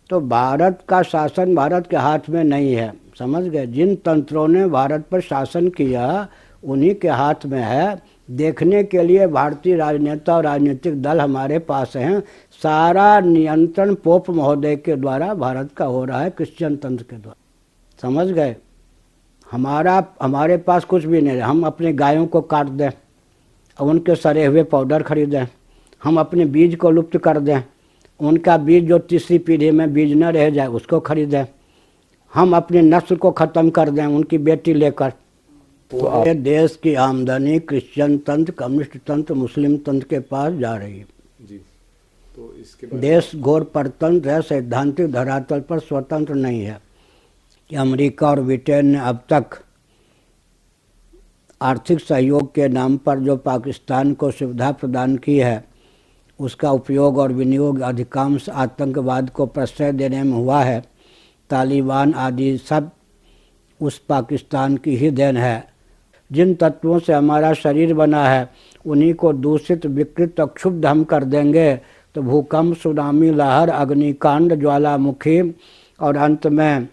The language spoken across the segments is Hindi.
तो भारत का शासन भारत के हाथ में नहीं है, समझ गए। जिन तंत्रों ने भारत पर शासन किया उन्हीं के हाथ में है। देखने के लिए भारतीय राजनेता और राजनीतिक दल हमारे पास हैं। सारा नियंत्रण पोप महोदय के द्वारा भारत का हो रहा है, क्रिश्चियन तंत्र के द्वारा, समझ गए। हमारे पास कुछ भी नहीं है। हम अपने गायों को काट दें और उनके सड़े हुए पाउडर खरीदें, हम अपने बीज को लुप्त कर दें, उनका बीज जो तीसरी पीढ़ी में बीज न रह जाए उसको खरीदें, हम अपनी नस्ल को ख़त्म कर दें उनकी बेटी लेकर। तो देश की आमदनी क्रिश्चियन तंत्र, कम्युनिस्ट तंत्र, मुस्लिम तंत्र के पास जा रही है जी। तो इसके बाद देश घोर परतंत्र है, सैद्धांतिक धरातल पर स्वतंत्र नहीं है। कि अमेरिका और ब्रिटेन ने अब तक आर्थिक सहयोग के नाम पर जो पाकिस्तान को सुविधा प्रदान की है उसका उपयोग और विनियोग अधिकांश आतंकवाद को प्रश्रय देने में हुआ है। तालिबान आदि सब उस पाकिस्तान की ही देन है। जिन तत्वों से हमारा शरीर बना है उन्हीं को दूषित, विकृत और क्षुब्ध हम कर देंगे तो भूकंप, सुनामी, लहर, अग्निकांड, ज्वालामुखी और अंत में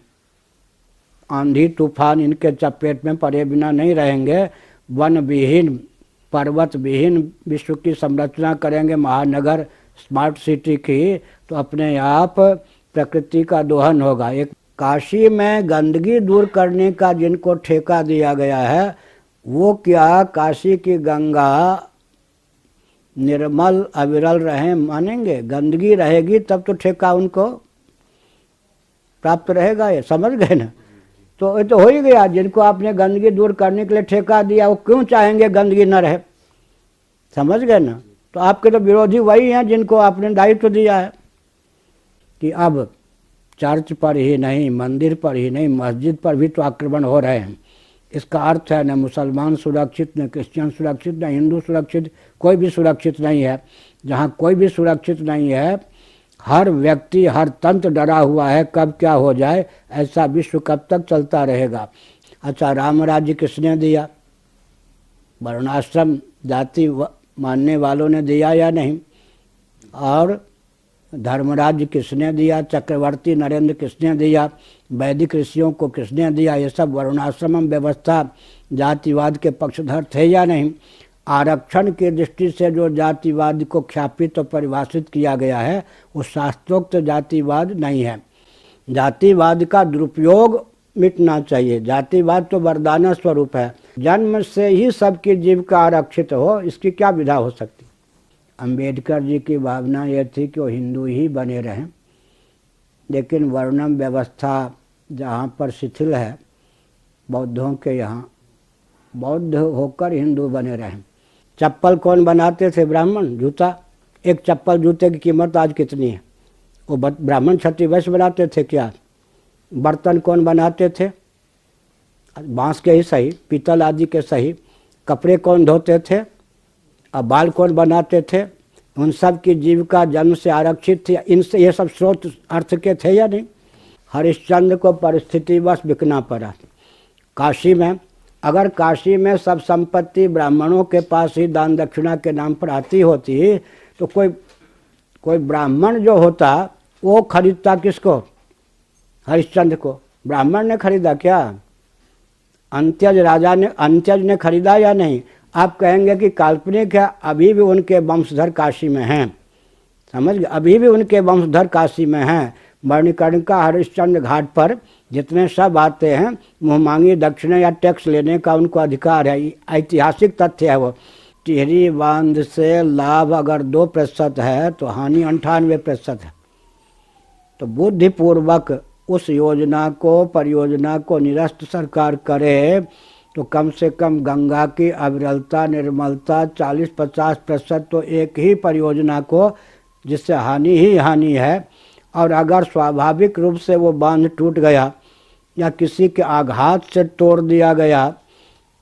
आंधी तूफान इनके चपेट में पड़े बिना नहीं रहेंगे। वन विहीन, पर्वत विहीन विश्व की संरचना करेंगे, महानगर, स्मार्ट सिटी की, तो अपने आप प्रकृति का दोहन होगा। एक काशी में गंदगी दूर करने का जिनको ठेका दिया गया है वो क्या काशी की गंगा निर्मल अविरल रहे मानेंगे? गंदगी रहेगी तब तो ठेका उनको प्राप्त रहेगा, ये समझ गए ना। तो ये तो हो ही गया। जिनको आपने गंदगी दूर करने के लिए ठेका दिया वो क्यों चाहेंगे गंदगी न रहे, समझ गए ना। तो आपके तो विरोधी वही हैं जिनको आपने दायित्व दिया है कि अब चर्च पर ही नहीं, मंदिर पर ही नहीं, मस्जिद पर भी तो आक्रमण हो रहे हैं। इसका अर्थ है न मुसलमान सुरक्षित, न क्रिश्चियन सुरक्षित, न हिंदू सुरक्षित, कोई भी सुरक्षित नहीं है। जहाँ कोई भी सुरक्षित नहीं है, हर व्यक्ति, हर तंत्र डरा हुआ है कब क्या हो जाए। ऐसा विश्व कब तक चलता रहेगा। अच्छा, राम राज्य किसने दिया? वर्णाश्रम जाति मानने वालों ने दिया या नहीं? और धर्मराज्य किसने दिया? चक्रवर्ती नरेंद्र किसने दिया? वैदिक ऋषियों को किसने दिया? ये सब वर्णाश्रम व्यवस्था जातिवाद के पक्षधर थे या नहीं? आरक्षण की दृष्टि से जो जातिवाद को ख्यापित और परिभाषित किया गया है वो शास्त्रोक्त जातिवाद नहीं है। जातिवाद का दुरुपयोग मिटना चाहिए। जातिवाद तो वरदान स्वरूप है। जन्म से ही सबकी जीविका आरक्षित हो, इसकी क्या विधा हो सकती? अंबेडकर जी की भावना यह थी कि वो हिंदू ही बने रहें, लेकिन वर्णम व्यवस्था जहाँ पर शिथिल है बौद्धों के यहाँ, बौद्ध होकर हिंदू बने रहें। चप्पल कौन बनाते थे? ब्राह्मण। जूता, एक चप्पल जूते की कीमत आज कितनी है? वो ब्राह्मण क्षत्रिय वैश्य बनाते थे क्या? बर्तन कौन बनाते थे? बांस के ही सही, पीतल आदि के सही। कपड़े कौन धोते थे? अब बाल कौन बनाते थे? उन सब की जीविका जन्म से आरक्षित थी। इनसे ये सब स्रोत अर्थ के थे या नहीं? हरिश्चंद्र को परिस्थितिवश बिकना पड़ा। काशी में, अगर काशी में सब संपत्ति ब्राह्मणों के पास ही दान दक्षिणा के नाम पर आती होती तो कोई ब्राह्मण जो होता वो खरीदता किसको? हरिश्चंद्र को। ब्राह्मण ने खरीदा क्या? अंत्यज ने खरीदा या नहीं? आप कहेंगे कि काल्पनिक है, अभी भी उनके वंशधर काशी में हैं, समझ गए? अभी भी उनके वंशधर काशी में हैं। मणिकर्णिका हरिश्चंद्र घाट पर जितने सब आते हैं मुँह मांगी दक्षिणा या टैक्स लेने का उनको अधिकार है। ऐतिहासिक तथ्य है वो। टिहरी बांध से लाभ अगर 2% है तो हानि 98% है। तो बुद्धिपूर्वक उस परियोजना को निरस्त सरकार करे तो कम से कम गंगा की अविरलता, निर्मलता 40-50% तो एक ही परियोजना को, जिससे हानि ही हानि है। और अगर स्वाभाविक रूप से वो बांध टूट गया या किसी के आघात से तोड़ दिया गया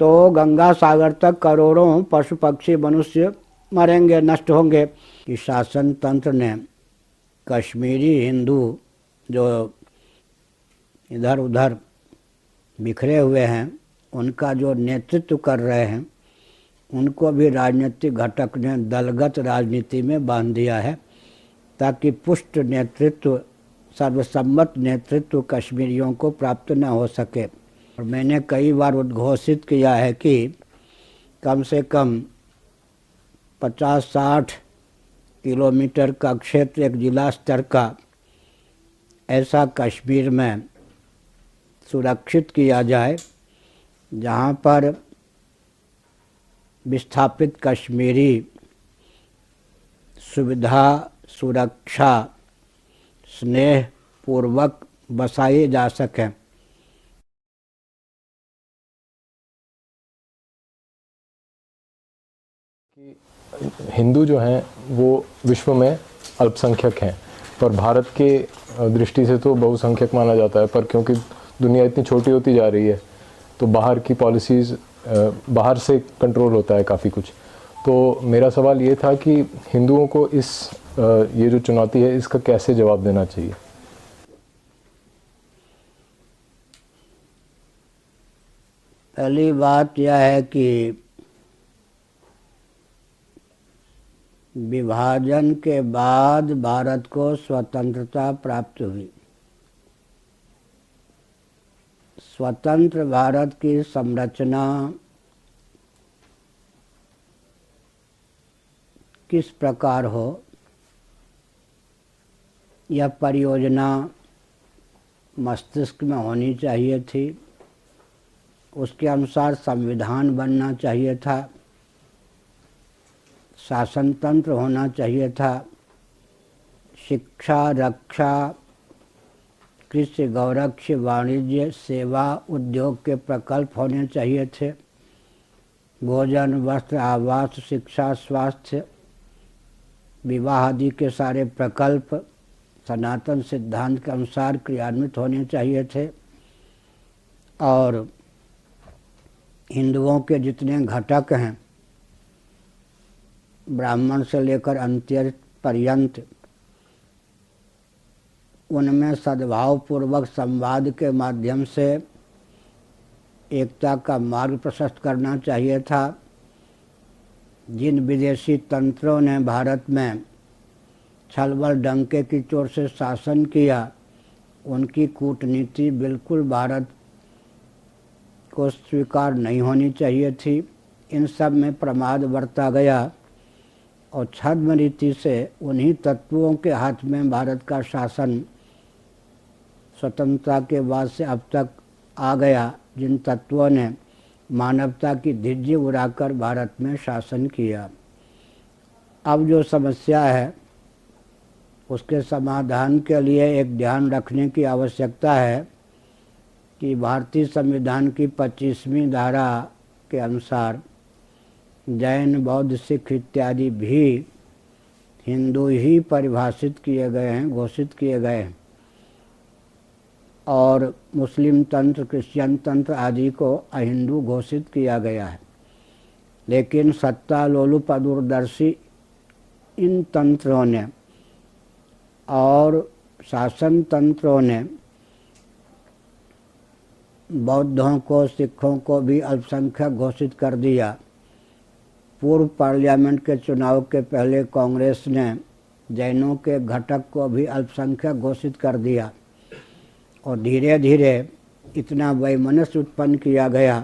तो गंगा सागर तक करोड़ों पशु पक्षी मनुष्य मरेंगे, नष्ट होंगे। कि शासन तंत्र ने कश्मीरी हिंदू जो इधर उधर बिखरे हुए हैं उनका जो नेतृत्व कर रहे हैं उनको भी राजनीतिक घटक ने दलगत राजनीति में बांध दिया है ताकि पुष्ट नेतृत्व सर्वसम्मत नेतृत्व कश्मीरियों को प्राप्त न हो सके। और मैंने कई बार उद्घोषित किया है कि कम से कम 50-60 किलोमीटर का क्षेत्र एक जिला स्तर का ऐसा कश्मीर में सुरक्षित किया जाए जहाँ पर विस्थापित कश्मीरी सुविधा, सुरक्षा, स्नेह पूर्वक बसाए जा सकें। हिंदू जो हैं वो विश्व में अल्पसंख्यक हैं, पर भारत के दृष्टि से तो बहुसंख्यक माना जाता है। पर क्योंकि दुनिया इतनी छोटी होती जा रही है तो बाहर की पॉलिसीज़, बाहर से कंट्रोल होता है काफ़ी कुछ। तो मेरा सवाल ये था कि हिंदुओं को ये जो चुनौती है इसका कैसे जवाब देना चाहिए। पहली बात यह है कि विभाजन के बाद भारत को स्वतंत्रता प्राप्त हुई। स्वतंत्र भारत की संरचना किस प्रकार हो, यह परियोजना मस्तिष्क में होनी चाहिए थी। उसके अनुसार संविधान बनना चाहिए था, शासन तंत्र होना चाहिए था, शिक्षा, रक्षा, कृषि, गौरक्ष, वाणिज्य, सेवा, उद्योग के प्रकल्प होने चाहिए थे, भोजन, वस्त्र, आवास, शिक्षा, स्वास्थ्य, विवाह आदि के सारे प्रकल्प सनातन सिद्धांत के अनुसार क्रियान्वित होने चाहिए थे। और हिंदुओं के जितने घटक हैं, ब्राह्मण से लेकर अंत्य पर्यंत, उनमें सद्भावपूर्वक संवाद के माध्यम से एकता का मार्ग प्रशस्त करना चाहिए था। जिन विदेशी तंत्रों ने भारत में छलबल डंके की चोट से शासन किया, उनकी कूटनीति बिल्कुल भारत को स्वीकार नहीं होनी चाहिए थी। इन सब में प्रमाद बरता गया और छद्म रीति से उन्हीं तत्वों के हाथ में भारत का शासन स्वतंत्रता के बाद से अब तक आ गया, जिन तत्वों ने मानवता की धिज्जी उड़ाकर भारत में शासन किया। अब जो समस्या है उसके समाधान के लिए एक ध्यान रखने की आवश्यकता है कि भारतीय संविधान की 25वीं धारा के अनुसार जैन, बौद्ध, सिख इत्यादि भी हिंदू ही परिभाषित किए गए हैं, घोषित किए गए हैं। और मुस्लिम तंत्र, क्रिश्चियन तंत्र आदि को अहिंदू घोषित किया गया है। लेकिन सत्ता लोलुप दूरदर्शी इन तंत्रों ने और शासन तंत्रों ने बौद्धों को, सिखों को भी अल्पसंख्यक घोषित कर दिया। पूर्व पार्लियामेंट के चुनाव के पहले कांग्रेस ने जैनों के घटक को भी अल्पसंख्यक घोषित कर दिया और धीरे धीरे इतना वैमनस्य उत्पन्न किया गया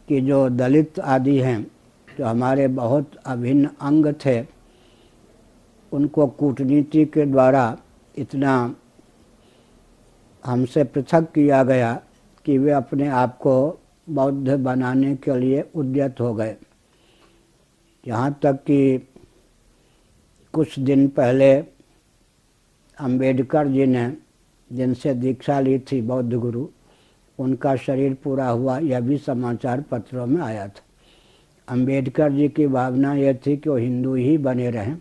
कि जो दलित आदि हैं, जो हमारे बहुत अभिन्न अंग थे, उनको कूटनीति के द्वारा इतना हमसे पृथक किया गया कि वे अपने आप को बौद्ध बनाने के लिए उद्यत हो गए। यहाँ तक कि कुछ दिन पहले अंबेडकर जी ने जिनसे दीक्षा ली थी बौद्ध गुरु, उनका शरीर पूरा हुआ, यह भी समाचार पत्रों में आया था। अंबेडकर जी की भावना यह थी कि वो हिंदू ही बने रहें,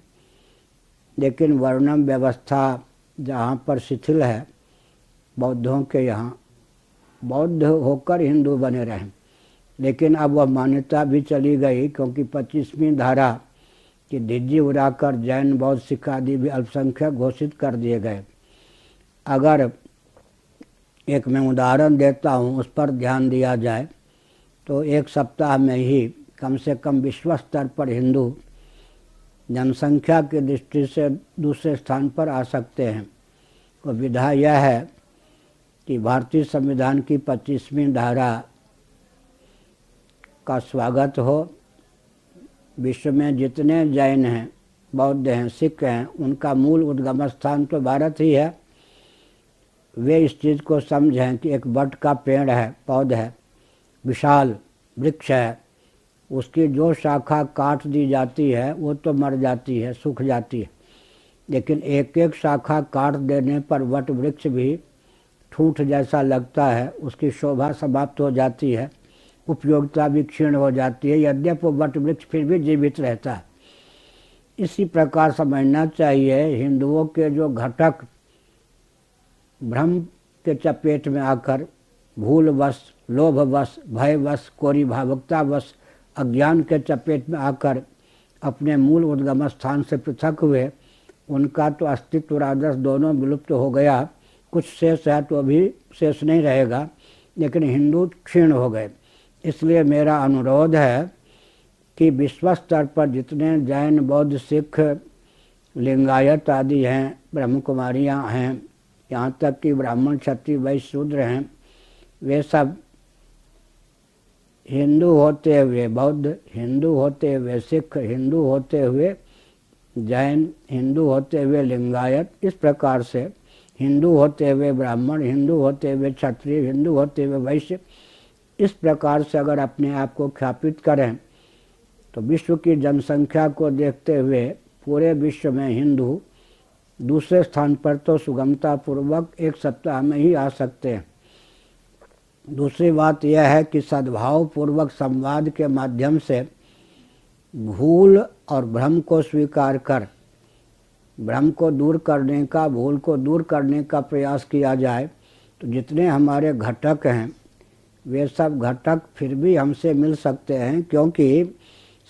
लेकिन वर्णम व्यवस्था जहाँ पर शिथिल है बौद्धों के यहाँ, बौद्ध होकर हिंदू बने रहें। लेकिन अब वह मान्यता भी चली गई, क्योंकि 25वीं धारा की धिज्जी उड़ाकर जैन, बौद्ध, सिख आदि भी अल्पसंख्यक घोषित कर दिए गए। अगर एक मैं उदाहरण देता हूँ, उस पर ध्यान दिया जाए तो एक सप्ताह में ही कम से कम विश्व स्तर पर हिंदू जनसंख्या की दृष्टि से दूसरे स्थान पर आ सकते हैं। वो विधा यह है कि भारतीय संविधान की 25वीं धारा का स्वागत हो, विश्व में जितने जैन हैं, बौद्ध हैं, सिख हैं, उनका मूल उद्गम स्थान तो भारत ही है। वे इस चीज़ को समझें कि एक वट का पेड़ है, पौध है, विशाल वृक्ष है, उसकी जो शाखा काट दी जाती है वो तो मर जाती है, सूख जाती है, लेकिन एक एक शाखा काट देने पर वट वृक्ष भी ठूंठ जैसा लगता है, उसकी शोभा समाप्त हो जाती है, उपयोगिता भी क्षीण हो जाती है, यद्यपि वो वट वृक्ष फिर भी जीवित रहता है। इसी प्रकार समझना चाहिए हिंदुओं के जो घटक भ्रम के चपेट में आकर भूलवश, लोभवश, भयवश, कोरी भावुकतावश, अज्ञान के चपेट में आकर अपने मूल उद्गम स्थान से पृथक हुए, उनका तो अस्तित्व और आदर्श दोनों विलुप्त हो गया। कुछ शेष है तो अभी शेष नहीं रहेगा, लेकिन हिंदू क्षीण हो गए। इसलिए मेरा अनुरोध है कि विश्व स्तर पर जितने जैन, बौद्ध, सिख, लिंगायत आदि हैं, ब्रह्म कुमारियाँ हैं, यहाँ तक कि ब्राह्मण, क्षत्रिय, वैश्य, शूद्र हैं, वे सब हिंदू होते हुए बौद्ध, हिंदू होते हुए सिख, हिंदू होते हुए जैन, हिंदू होते हुए लिंगायत, इस प्रकार से हिंदू होते हुए ब्राह्मण, हिंदू होते हुए क्षत्रिय, हिंदू होते हुए वैश्य, इस प्रकार से अगर अपने आप को ख्यापित करें तो विश्व की जनसंख्या को देखते हुए पूरे विश्व में हिंदू दूसरे स्थान पर तो सुगमतापूर्वक एक सप्ताह में ही आ सकते हैं। दूसरी बात यह है कि सद्भावपूर्वक संवाद के माध्यम से भूल और भ्रम को स्वीकार कर भ्रम को दूर करने का, भूल को दूर करने का प्रयास किया जाए तो जितने हमारे घटक हैं वे सब घटक फिर भी हमसे मिल सकते हैं, क्योंकि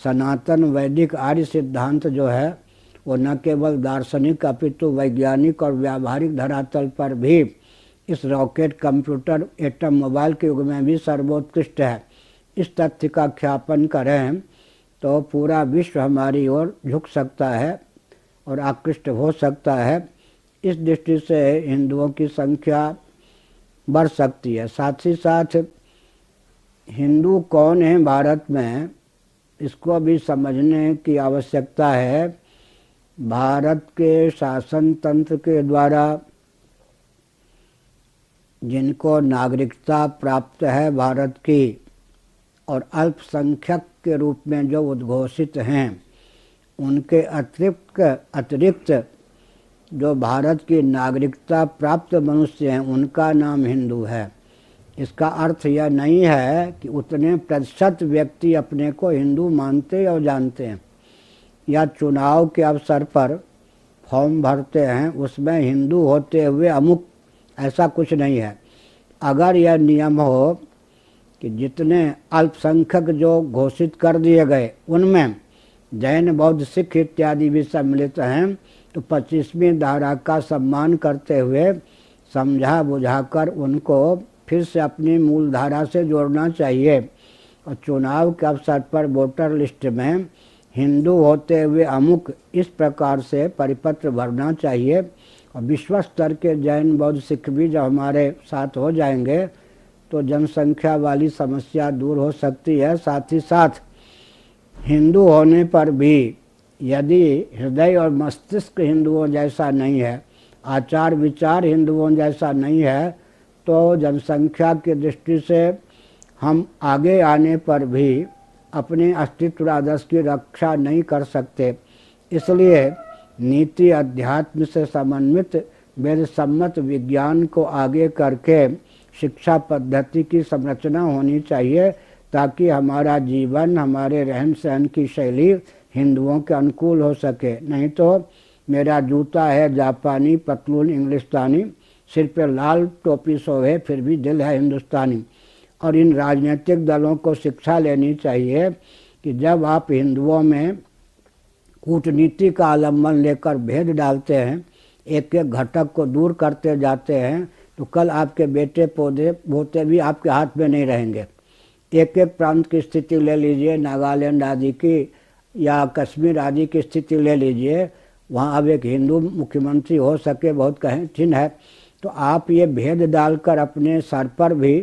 सनातन वैदिक आर्य सिद्धांत जो है वो न केवल दार्शनिक अपितु वैज्ञानिक और व्यावहारिक धरातल पर भी इस रॉकेट, कंप्यूटर, एटम मोबाइल के युग में भी सर्वोत्कृष्ट है। इस तथ्य का ख्यापन करें तो पूरा विश्व हमारी ओर झुक सकता है और आकृष्ट हो सकता है। इस दृष्टि से हिंदुओं की संख्या बढ़ सकती है। साथ ही साथ हिंदू कौन है भारत में, इसको भी समझने की आवश्यकता है। भारत के शासन तंत्र के द्वारा जिनको नागरिकता प्राप्त है भारत की और अल्पसंख्यक के रूप में जो उद्घोषित हैं, उनके अतिरिक्त जो भारत की नागरिकता प्राप्त मनुष्य हैं उनका नाम हिंदू है। इसका अर्थ यह नहीं है कि उतने प्रतिशत व्यक्ति अपने को हिंदू मानते और जानते हैं या चुनाव के अवसर पर फॉर्म भरते हैं उसमें हिंदू होते हुए अमुक, ऐसा कुछ नहीं है। अगर यह नियम हो कि जितने अल्पसंख्यक जो घोषित कर दिए गए उनमें जैन, बौद्ध, सिख इत्यादि भी सम्मिलित हैं तो 25वीं धारा का सम्मान करते हुए समझा बुझाकर उनको फिर से अपनी मूल धारा से जोड़ना चाहिए और चुनाव के अवसर पर वोटर लिस्ट में हिंदू होते हुए अमुक, इस प्रकार से परिपत्र भरना चाहिए। और विश्व स्तर के जैन, बौद्ध, सिख भी जब हमारे साथ हो जाएंगे तो जनसंख्या वाली समस्या दूर हो सकती है। साथ ही साथ हिंदू होने पर भी यदि हृदय और मस्तिष्क हिंदुओं जैसा नहीं है, आचार विचार हिंदुओं जैसा नहीं है, तो जनसंख्या की दृष्टि से हम आगे आने पर भी अपने अस्तित्व आदर्श की रक्षा नहीं कर सकते। इसलिए नीति अध्यात्म से समन्वित वेद सम्मत विज्ञान को आगे करके शिक्षा पद्धति की संरचना होनी चाहिए ताकि हमारा जीवन, हमारे रहन सहन की शैली हिंदुओं के अनुकूल हो सके। नहीं तो मेरा जूता है जापानी, पतलून इंग्लिस्तानी, सिर पे लाल टोपी सोहे फिर भी दिल है हिंदुस्तानी। और इन राजनीतिक दलों को शिक्षा लेनी चाहिए कि जब आप हिंदुओं में कूटनीति का आलम्बन लेकर भेद डालते हैं, एक एक घटक को दूर करते जाते हैं, तो कल आपके बेटे पोते भी आपके हाथ में नहीं रहेंगे। एक एक प्रांत की स्थिति ले लीजिए, नागालैंड आदि की या कश्मीर आदि की स्थिति ले लीजिए, वहाँ अब एक हिंदू मुख्यमंत्री हो सके बहुत कठिन है। तो आप ये भेद डालकर अपने सर पर भी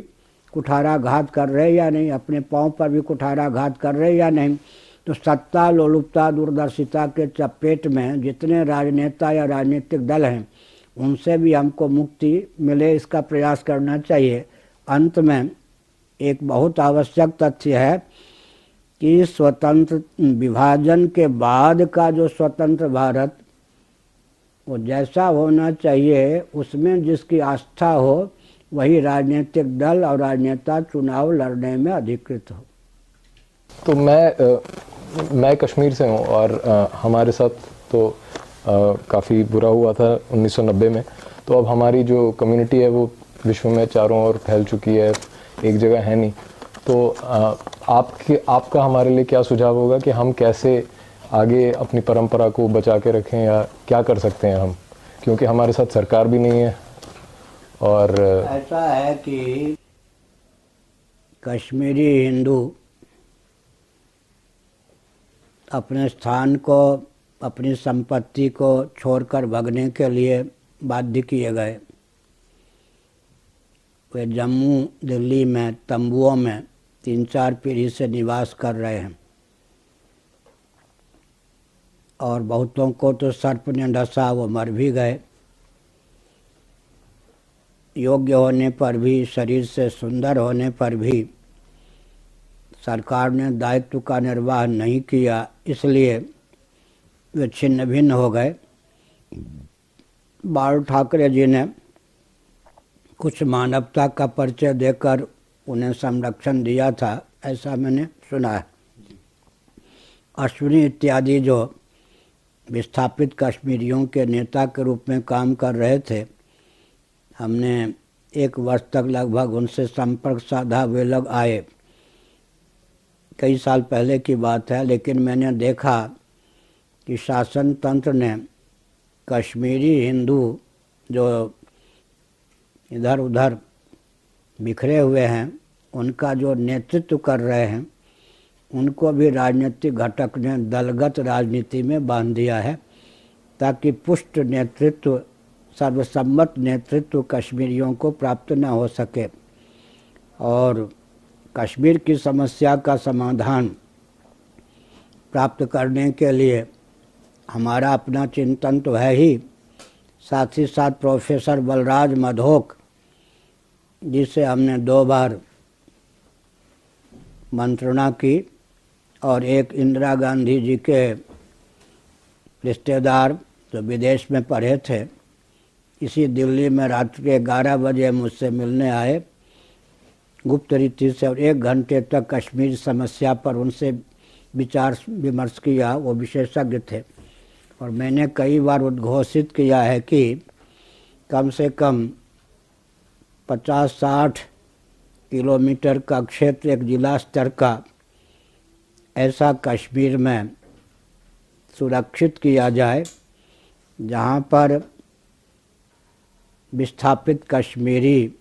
कुठाराघात कर रहे या नहीं, अपने पाँव पर भी कुठाराघात कर रहे या नहीं। तो सत्ता, लोलुपता, दूरदर्शिता के चपेट में जितने राजनेता या राजनीतिक दल हैं उनसे भी हमको मुक्ति मिले, इसका प्रयास करना चाहिए। अंत में एक बहुत आवश्यक तथ्य है कि स्वतंत्र विभाजन के बाद का जो स्वतंत्र भारत वो जैसा होना चाहिए, उसमें जिसकी आस्था हो वही राजनीतिक दल और राजनेता चुनाव लड़ने में अधिकृत हो। तो मैं कश्मीर से हूँ और हमारे साथ तो काफ़ी बुरा हुआ था 1990 में। तो अब हमारी जो कम्युनिटी है वो विश्व में चारों ओर फैल चुकी है, एक जगह है नहीं। तो आपका हमारे लिए क्या सुझाव होगा कि हम कैसे आगे अपनी परंपरा को बचा के रखें या क्या कर सकते हैं हम, क्योंकि हमारे साथ सरकार भी नहीं है। और ऐसा है कि कश्मीरी हिंदू अपने स्थान को, अपनी संपत्ति को छोड़कर भगने के लिए बाध्य किए गए। वे जम्मू दिल्ली में तंबुओं में 3-4 पीढ़ी से निवास कर रहे हैं और बहुतों को तो सर्प ने डसा, वो मर भी गए। योग्य होने पर भी, शरीर से सुंदर होने पर भी सरकार ने दायित्व का निर्वाह नहीं किया, इसलिए वे छिन्न भिन्न हो गए। बाल ठाकरे जी ने कुछ मानवता का परिचय देकर उन्हें संरक्षण दिया था, ऐसा मैंने सुना है। अश्विनी इत्यादि जो विस्थापित कश्मीरियों के नेता के रूप में काम कर रहे थे, हमने 1 वर्ष तक लगभग उनसे संपर्क साधा। वे लोग आए, कई साल पहले की बात है, लेकिन मैंने देखा कि शासन तंत्र ने कश्मीरी हिंदू जो इधर उधर बिखरे हुए हैं, उनका जो नेतृत्व कर रहे हैं, उनको भी राजनीतिक घटक ने दलगत राजनीति में बांध दिया है, ताकि पुष्ट नेतृत्व, सर्वसम्मत नेतृत्व कश्मीरियों को प्राप्त न हो सके। और कश्मीर की समस्या का समाधान प्राप्त करने के लिए हमारा अपना चिंतन तो है ही, साथ ही साथ प्रोफेसर बलराज मधोक, जिसे हमने 2 बार मंत्रणा की, और एक इंदिरा गांधी जी के रिश्तेदार जो विदेश में पढ़े थे, इसी दिल्ली में रात के 11 बजे मुझसे मिलने आए गुप्त रीति से, और 1 घंटे तक कश्मीर समस्या पर उनसे विचार विमर्श किया। वो विशेषज्ञ थे और मैंने कई बार उद्घोषित किया है कि कम से कम 50-60 किलोमीटर का क्षेत्र एक जिला स्तर का ऐसा कश्मीर में सुरक्षित किया जाए, जहाँ पर विस्थापित कश्मीरी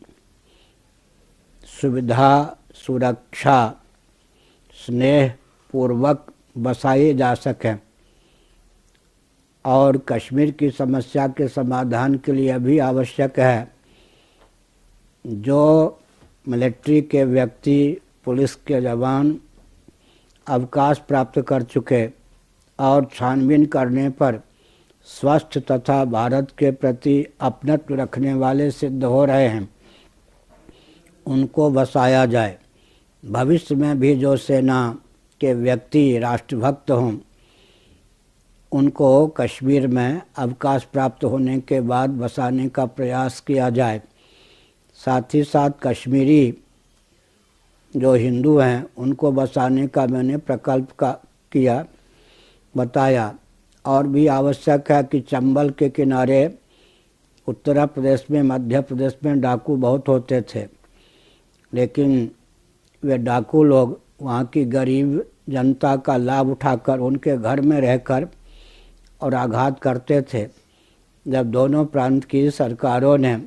सुविधा, सुरक्षा, स्नेह पूर्वक बसाए जा सकें। और कश्मीर की समस्या के समाधान के लिए अभी आवश्यक है जो मिलिट्री के व्यक्ति, पुलिस के जवान अवकाश प्राप्त कर चुके और छानबीन करने पर स्वस्थ तथा भारत के प्रति अपनत्व रखने वाले सिद्ध हो रहे हैं, उनको बसाया जाए। भविष्य में भी जो सेना के व्यक्ति राष्ट्रभक्त हों, उनको कश्मीर में अवकाश प्राप्त होने के बाद बसाने का प्रयास किया जाए। साथ ही साथ कश्मीरी जो हिंदू हैं, उनको बसाने का मैंने प्रकल्प किया, बताया। और भी आवश्यक है कि चंबल के किनारे उत्तर प्रदेश में, मध्य प्रदेश में डाकू बहुत होते थे, लेकिन वे डाकू लोग वहाँ की गरीब जनता का लाभ उठाकर उनके घर में रहकर और आघात करते थे। जब दोनों प्रांत की सरकारों ने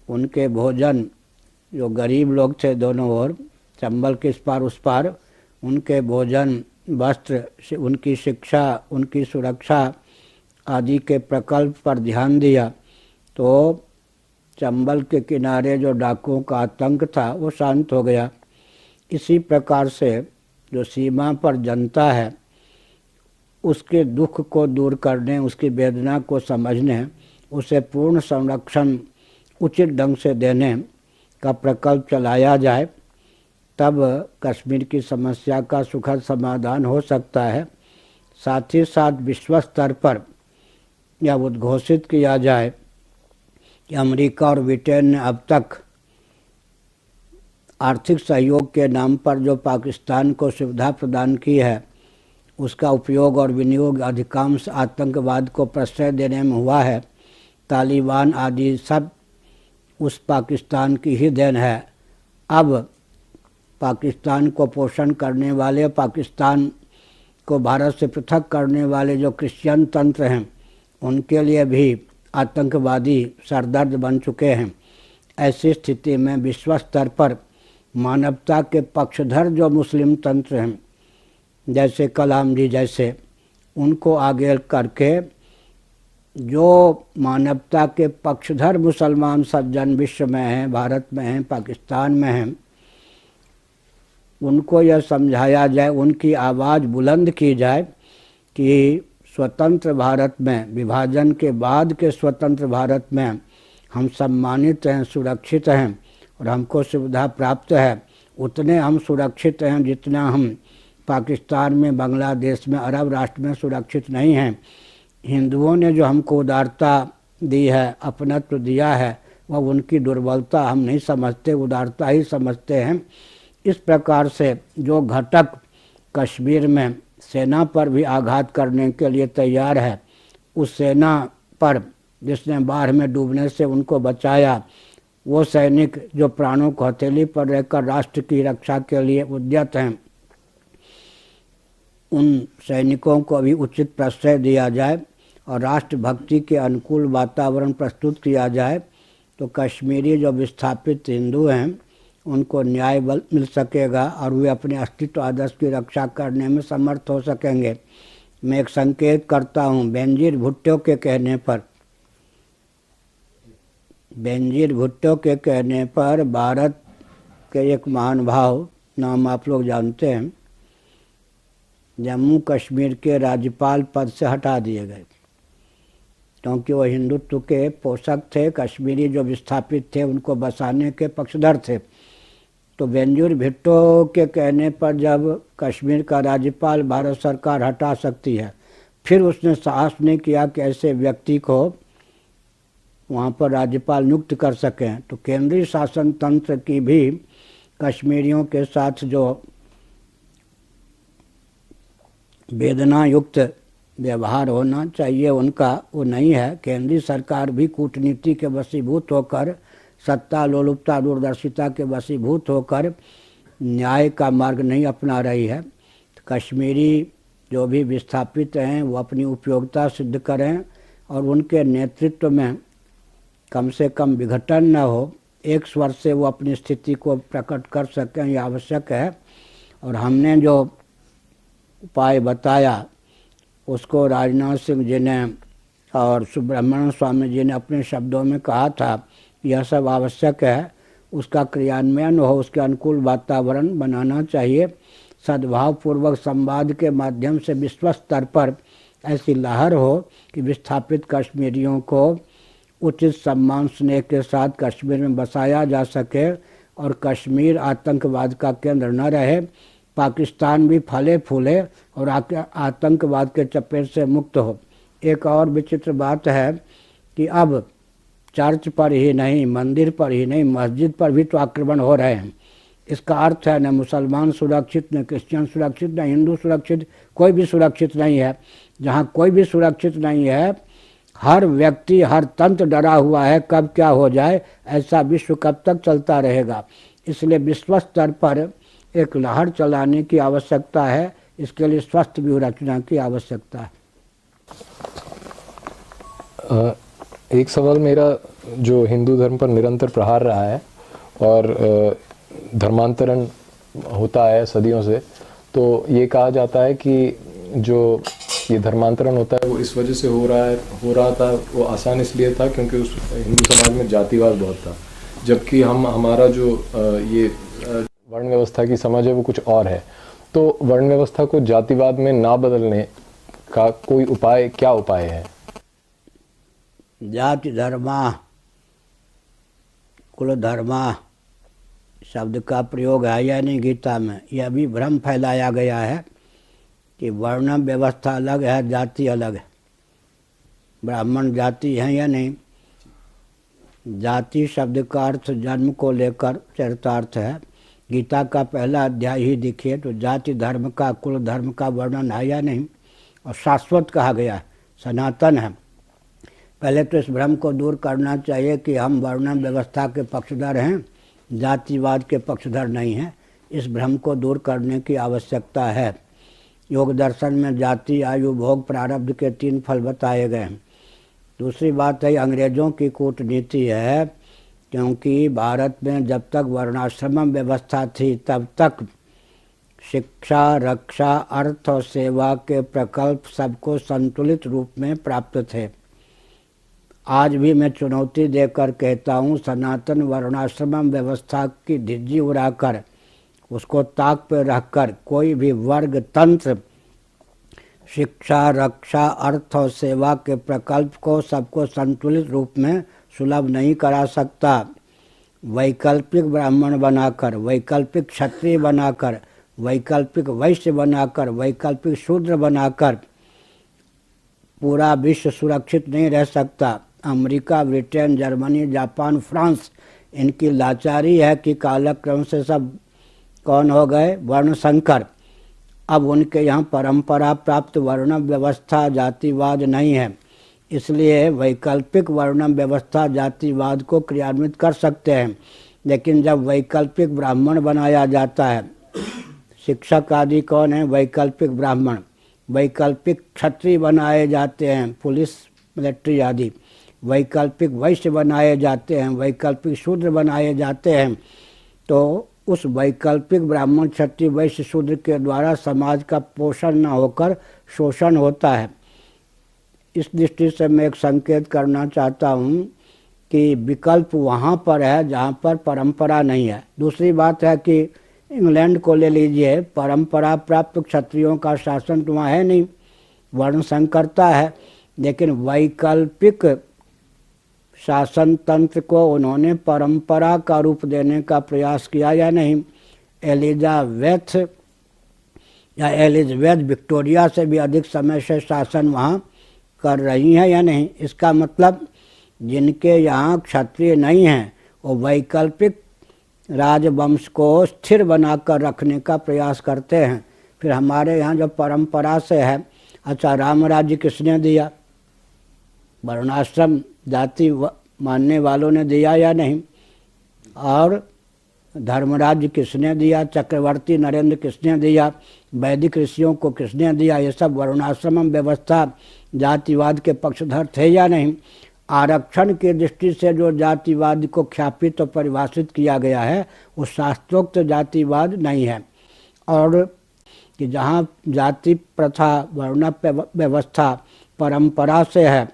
उनके भोजन, जो गरीब लोग थे दोनों ओर, चंबल के इस पार उस पार, उनके भोजन, वस्त्र, उनकी शिक्षा, उनकी सुरक्षा आदि के प्रकल्प पर ध्यान दिया तो चंबल के किनारे जो डाकुओं का आतंक था वो शांत हो गया। इसी प्रकार से जो सीमा पर जनता है उसके दुख को दूर करने, उसकी वेदना को समझने, उसे पूर्ण संरक्षण उचित ढंग से देने का प्रकल्प चलाया जाए, तब कश्मीर की समस्या का सुखद समाधान हो सकता है। साथ ही साथ विश्व स्तर पर यह उद्घोषित किया जाए कि अमेरिका और ब्रिटेन ने अब तक आर्थिक सहयोग के नाम पर जो पाकिस्तान को सुविधा प्रदान की है उसका उपयोग और विनियोग अधिकांश आतंकवाद को प्रश्रय देने में हुआ है। तालिबान आदि सब उस पाकिस्तान की ही देन है। अब पाकिस्तान को पोषण करने वाले, पाकिस्तान को भारत से पृथक करने वाले जो क्रिश्चियन तंत्र हैं उनके लिए भी आतंकवादी सरदर्द बन चुके हैं। ऐसी स्थिति में विश्व स्तर पर मानवता के पक्षधर जो मुस्लिम तंत्र हैं, जैसे कलाम जी जैसे, उनको आगे करके जो मानवता के पक्षधर मुसलमान सज्जन विश्व में हैं, भारत में हैं, पाकिस्तान में हैं, उनको यह समझाया जाए, उनकी आवाज़ बुलंद की जाए कि स्वतंत्र भारत में, विभाजन के बाद के स्वतंत्र भारत में हम सम्मानित हैं, सुरक्षित हैं और हमको सुविधा प्राप्त है। उतने हम सुरक्षित हैं जितना हम पाकिस्तान में, बांग्लादेश में, अरब राष्ट्र में सुरक्षित नहीं हैं। हिंदुओं ने जो हमको उदारता दी है, अपनत्व दिया है, वह उनकी दुर्बलता हम नहीं समझते, उदारता ही समझते हैं। इस प्रकार से जो घटक कश्मीर में सेना पर भी आघात करने के लिए तैयार है, उस सेना पर जिसने बाढ़ में डूबने से उनको बचाया, वो सैनिक जो प्राणों को हथेली पर रहकर राष्ट्र की रक्षा के लिए उद्यत हैं, उन सैनिकों को भी उचित प्रश्रय दिया जाए और राष्ट्रभक्ति के अनुकूल वातावरण प्रस्तुत किया जाए तो कश्मीरी जो विस्थापित हिंदू हैं उनको न्याय मिल सकेगा और वे अपने अस्तित्व आदर्श की रक्षा करने में समर्थ हो सकेंगे। मैं एक संकेत करता हूँ, बेनजीर भुट्टो के कहने पर, बेनजीर भुट्टो के कहने पर भारत के एक महानुभाव, नाम आप लोग जानते हैं, जम्मू कश्मीर के राज्यपाल पद से हटा दिए गए क्योंकि वो हिंदुत्व के पोषक थे। कश्मीरी जो विस्थापित थे उनको बसाने के पक्षधर थे। तो बेनजीर भुट्टो के कहने पर जब कश्मीर का राज्यपाल भारत सरकार हटा सकती है, फिर उसने साहस नहीं किया कि ऐसे व्यक्ति को वहाँ पर राज्यपाल नियुक्त कर सकें, तो केंद्रीय शासन तंत्र की भी कश्मीरियों के साथ जो वेदना युक्त व्यवहार होना चाहिए उनका, वो नहीं है। केंद्रीय सरकार भी कूटनीति के वशीभूत होकर, सत्ता लोलुपता दूरदर्शिता के वशीभूत होकर न्याय का मार्ग नहीं अपना रही है। तो कश्मीरी जो भी विस्थापित हैं वो अपनी उपयोगिता सिद्ध करें और उनके नेतृत्व में कम से कम विघटन न हो, एक स्वर से वो अपनी स्थिति को प्रकट कर सकें, यह आवश्यक है। और हमने जो उपाय बताया उसको राजनाथ सिंह जी ने और सुब्रह्मण्य स्वामी जी ने अपने शब्दों में कहा था, यह सब आवश्यक है, उसका क्रियान्वयन हो, उसके अनुकूल वातावरण बनाना चाहिए। सद्भावपूर्वक संवाद के माध्यम से विश्व स्तर पर ऐसी लहर हो कि विस्थापित कश्मीरियों को उचित सम्मान स्नेह के साथ कश्मीर में बसाया जा सके और कश्मीर आतंकवाद का केंद्र न रहे, पाकिस्तान भी फले फूले और आतंकवाद के चपेट से मुक्त हो। एक और विचित्र बात है कि अब चर्च पर ही नहीं, मंदिर पर ही नहीं, मस्जिद पर भी तो आक्रमण हो रहे हैं। इसका अर्थ है न मुसलमान सुरक्षित, न क्रिश्चियन सुरक्षित, न हिंदू सुरक्षित, कोई भी सुरक्षित नहीं है। जहाँ कोई भी सुरक्षित नहीं है, हर व्यक्ति, हर तंत्र डरा हुआ है कब क्या हो जाए। ऐसा विश्व कब तक चलता रहेगा? इसलिए विश्व स्तर पर एक लहर चलाने की आवश्यकता है। इसके लिए स्वस्थ व्यूह रचना की आवश्यकता है। एक सवाल मेरा, जो हिंदू धर्म पर निरंतर प्रहार रहा है और धर्मांतरण होता है सदियों से, तो ये कहा जाता है कि जो ये धर्मांतरण होता है वो इस वजह से हो रहा था, वो आसान इसलिए था क्योंकि उस हिंदू समाज में जातिवाद बहुत था, जबकि हमारा जो ये वर्ण व्यवस्था की समझ है वो कुछ और है। तो वर्ण व्यवस्था को जातिवाद में ना बदलने का कोई उपाय, क्या उपाय है? जाति धर्मा कुल धर्मा शब्द का प्रयोग है या नहीं गीता में? यह भी भ्रम फैलाया गया है कि वर्ण व्यवस्था अलग है, जाति अलग है। ब्राह्मण जाति है या नहीं? जाति शब्द का अर्थ जन्म को लेकर चरितार्थ है। गीता का पहला अध्याय ही देखिए तो जाति धर्म का, कुल धर्म का वर्णन है या नहीं? और शाश्वत कहा गया है, सनातन है। पहले तो इस भ्रम को दूर करना चाहिए कि हम वर्ण व्यवस्था के पक्षधर हैं, जातिवाद के पक्षधर नहीं हैं। इस भ्रम को दूर करने की आवश्यकता है। योग दर्शन में जाति, आयु, भोग, प्रारब्ध के 3 फल बताए गए हैं। दूसरी बात है अंग्रेज़ों की कूटनीति है, क्योंकि भारत में जब तक वर्णाश्रम व्यवस्था थी तब तक शिक्षा, रक्षा, अर्थ और सेवा के प्रकल्प सबको संतुलित रूप में प्राप्त थे। आज भी मैं चुनौती देकर कहता हूँ, सनातन वर्णाश्रम व्यवस्था की धिज्जी उड़ाकर उसको ताक पर रखकर कोई भी वर्ग तंत्र शिक्षा, रक्षा, अर्थ और सेवा के प्रकल्प को सबको संतुलित रूप में सुलभ नहीं करा सकता। वैकल्पिक ब्राह्मण बनाकर, वैकल्पिक क्षत्रिय बनाकर, वैकल्पिक वैश्य बनाकर, वैकल्पिक शूद्र बनाकर पूरा विश्व सुरक्षित नहीं रह सकता। America, Britain, Germany, Japan, France, इनकी लाचारी है कि कालक्रम से सब कौन हो गए? वर्ण संकर। अब उनके यहाँ परंपरा प्राप्त वर्ण व्यवस्था जातिवाद नहीं है, इसलिए वैकल्पिक वर्ण व्यवस्था जातिवाद को क्रियान्वित कर सकते हैं। लेकिन जब वैकल्पिक ब्राह्मण बनाया जाता है, शिक्षक आदि कौन है? वैकल्पिक ब्राह्मण। वैकल्पिक क्षत्रिय बनाए जाते हैं, पुलिस, मिलिट्री आदि। वैकल्पिक वैश्य बनाए जाते हैं, वैकल्पिक शूद्र बनाए जाते हैं। तो उस वैकल्पिक ब्राह्मण, क्षत्रिय, वैश्य, शूद्र के द्वारा समाज का पोषण न होकर शोषण होता है। इस दृष्टि से मैं एक संकेत करना चाहता हूँ कि विकल्प वहाँ पर है जहाँ पर परंपरा नहीं है। दूसरी बात है कि इंग्लैंड को ले लीजिए, परंपरा प्राप्त क्षत्रियों का शासन तो वहाँ है नहीं, वर्ण संकरता है। लेकिन वैकल्पिक शासन तंत्र को उन्होंने परंपरा का रूप देने का प्रयास किया या नहीं? एलिजाबेथ विक्टोरिया से भी अधिक समय से शासन वहाँ कर रही हैं या नहीं? इसका मतलब जिनके यहाँ क्षत्रिय नहीं हैं वो वैकल्पिक राजवंश को स्थिर बनाकर रखने का प्रयास करते हैं। फिर हमारे यहाँ जो परंपरा से है, अच्छा राम राज्य किसने दिया? वर्णाश्रम जाति मानने वालों ने दिया या नहीं? और धर्मराज्य किसने दिया? चक्रवर्ती नरेंद्र किसने दिया? वैदिक ऋषियों को किसने दिया? ये सब वर्णाश्रम व्यवस्था जातिवाद के पक्षधर थे या नहीं? आरक्षण की दृष्टि से जो जातिवाद को ख्यापित और परिभाषित किया गया है वो शास्त्रोक्त जातिवाद नहीं है। और कि जहाँ जाति प्रथा, वर्ण व्यवस्था परंपरा से है,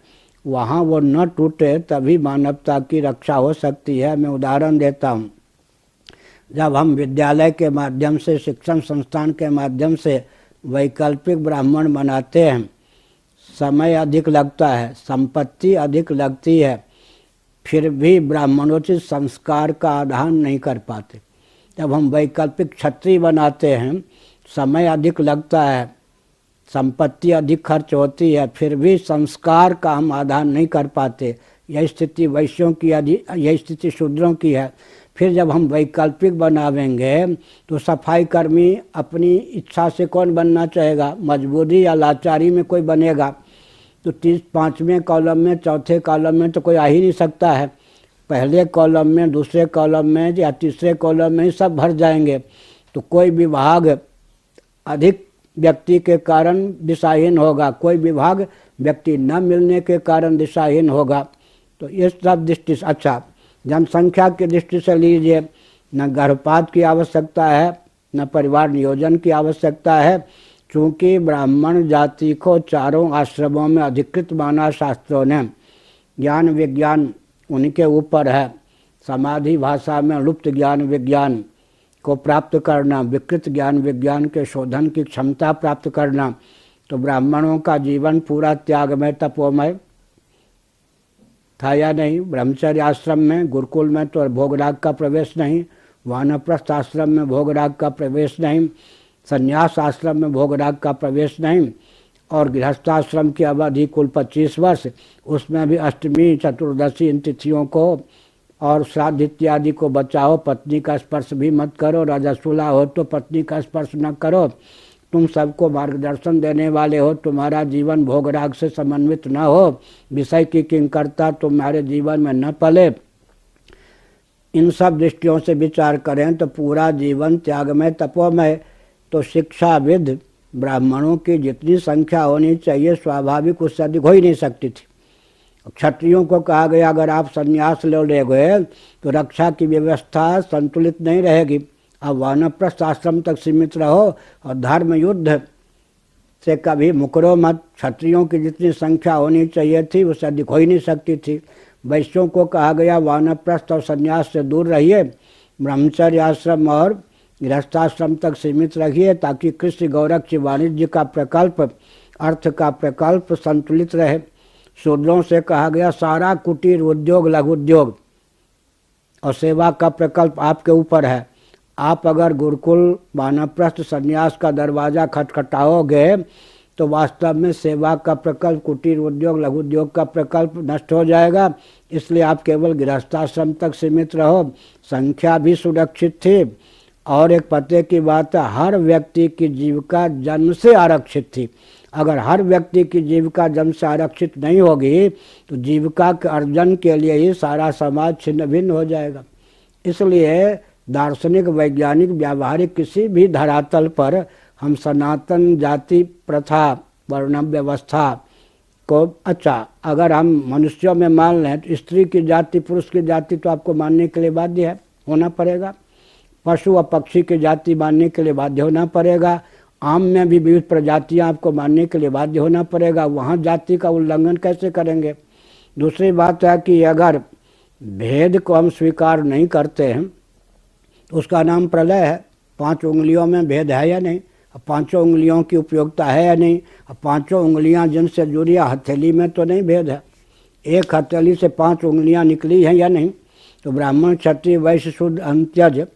वहाँ वो न टूटे तभी मानवता की रक्षा हो सकती है। मैं उदाहरण देता हूँ, जब हम विद्यालय के माध्यम से, शिक्षण संस्थान के माध्यम से वैकल्पिक ब्राह्मण बनाते हैं, समय अधिक लगता है, संपत्ति अधिक लगती है, फिर भी ब्राह्मणोचित संस्कार का आधान नहीं कर पाते। जब हम वैकल्पिक क्षत्रिय बनाते हैं, समय अधिक लगता है, संपत्ति अधिक खर्च होती है, फिर भी संस्कार का हम आधान नहीं कर पाते। यही स्थिति वैश्यों की, यही स्थिति शूद्रों की है। फिर जब हम वैकल्पिक बनावेंगे तो सफाई कर्मी अपनी इच्छा से कौन बनना चाहेगा? मजबूरी या लाचारी में कोई बनेगा तो 5वें कॉलम में, चौथे कॉलम में तो कोई आ ही नहीं सकता है। पहले कॉलम में, दूसरे कॉलम में या तीसरे कॉलम में ही सब भर जाएंगे। तो कोई विभाग अधिक व्यक्ति के कारण दिशाहीन होगा, कोई विभाग व्यक्ति न मिलने के कारण दिशाहीन होगा। तो ये सब दृष्टि से, अच्छा जनसंख्या की दृष्टि से लीजिए, न गर्भपात की आवश्यकता है, न परिवार नियोजन की आवश्यकता है। चूंकि ब्राह्मण जाति को चारों आश्रमों में अधिकृत माना शास्त्रों ने, ज्ञान विज्ञान उनके ऊपर है, समाधि भाषा में लुप्त ज्ञान विज्ञान को प्राप्त करना, विकृत ज्ञान विज्ञान के शोधन की क्षमता प्राप्त करना, तो ब्राह्मणों का जीवन पूरा त्यागमय तपोमय था या नहीं। ब्रह्मचर्य आश्रम में, गुरुकुल में तो भोगराग का प्रवेश नहीं, वानप्रस्थ आश्रम में भोगराग का प्रवेश नहीं, संन्यास आश्रम में भोगराग का प्रवेश नहीं, और गृहस्थाश्रम की अवधि कुल 25 वर्ष, उसमें भी अष्टमी चतुर्दशी इन तिथियों को और श्राद्ध इत्यादि को बचाओ, पत्नी का स्पर्श भी मत करो, रजस्वला हो तो पत्नी का स्पर्श न करो, तुम सबको मार्गदर्शन देने वाले हो, तुम्हारा जीवन भोगराग से समन्वित न हो, विषय की किंकरता तुम्हारे जीवन में न पले। इन सब दृष्टियों से विचार करें तो पूरा जीवन त्यागमय तपोमय। तो शिक्षाविद ब्राह्मणों की जितनी संख्या होनी चाहिए स्वाभाविक उससे अधिक हो ही नहीं सकती थी। क्षत्रियों को कहा गया अगर आप संन्यास ले गए तो रक्षा की व्यवस्था संतुलित नहीं रहेगी, अब वानप्रस्थ आश्रम तक सीमित रहो और धर्म युद्ध से कभी मुकरो मत। क्षत्रियों की जितनी संख्या होनी चाहिए थी उससे अधिक हो ही नहीं सकती थी। वैश्यों को कहा गया वानप्रस्थ और संन्यास से दूर रहिए, ब्रह्मचर्य आश्रम और गृहस्थाश्रम तक सीमित रहिए ताकि कृषि गौरक्ष वाणिज्य का प्रकल्प, अर्थ का प्रकल्प संतुलित रहे। शूद्रों से कहा गया सारा कुटीर उद्योग, लघु उद्योग और सेवा का प्रकल्प आपके ऊपर है। आप अगर गुरुकुल वानप्रस्थ संन्यास का दरवाज़ा खटखटाओगे तो वास्तव में सेवा का प्रकल्प, कुटीर उद्योग, लघु उद्योग का प्रकल्प नष्ट हो जाएगा। इसलिए आप केवल गृहस्थाश्रम तक सीमित रहो। संख्या भी सुरक्षित थी और एक पते की बात है, हर व्यक्ति की जीविका जन्म से आरक्षित थी। अगर हर व्यक्ति की जीविका जन्म से आरक्षित नहीं होगी तो जीविका के अर्जन के लिए ही सारा समाज छिन्न भिन्न हो जाएगा। इसलिए दार्शनिक, वैज्ञानिक, व्यावहारिक किसी भी धरातल पर हम सनातन जाति प्रथा, वर्ण व्यवस्था को, अच्छा अगर हम मनुष्यों में मान लें तो स्त्री की जाति, पुरुष की जाति तो आपको मानने के लिए बाध्य है, होना पड़ेगा। पशु और पक्षी की जाति मानने के लिए बाध्य होना पड़ेगा। आम में भी विविध प्रजातियां आपको मानने के लिए बाध्य होना पड़ेगा। वहाँ जाति का उल्लंघन कैसे करेंगे? दूसरी बात है कि अगर भेद को हम स्वीकार नहीं करते हैं तो उसका नाम प्रलय है। 5 उंगलियों में भेद है या नहीं? अब 5 उंगलियों की उपयोगिता है या नहीं? अब 5 उंगलियां जिनसे जुड़ी है, हथेली में तो नहीं भेद है। एक हथेली से 5 उंगलियां निकली हैं या नहीं? तो ब्राह्मण, क्षत्रिय, वैश्य, शूद्र, अंत्यज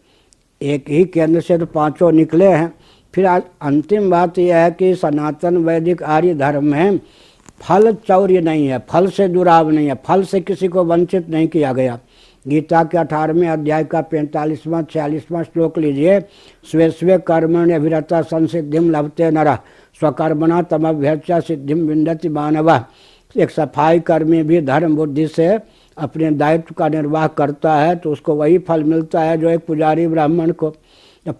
एक ही केंद्र से तो 5 निकले हैं। फिर अंतिम बात यह है कि सनातन वैदिक आर्य धर्म में फल चौर्य नहीं है, फल से दुराव नहीं है, फल से किसी को वंचित नहीं किया गया। गीता के 18वें अध्याय का 45वां 46वां श्लोक लीजिए, स्वे स्वे कर्मण्य अभिरता संसिद्धिम लभते नरः स्वकर्मणा तमभ्यर्चा सिद्धिम विन्दति मानवः। एक सफाई कर्मी भी धर्म बुद्धि से अपने दायित्व का निर्वाह करता है तो उसको वही फल मिलता है जो एक पुजारी ब्राह्मण को।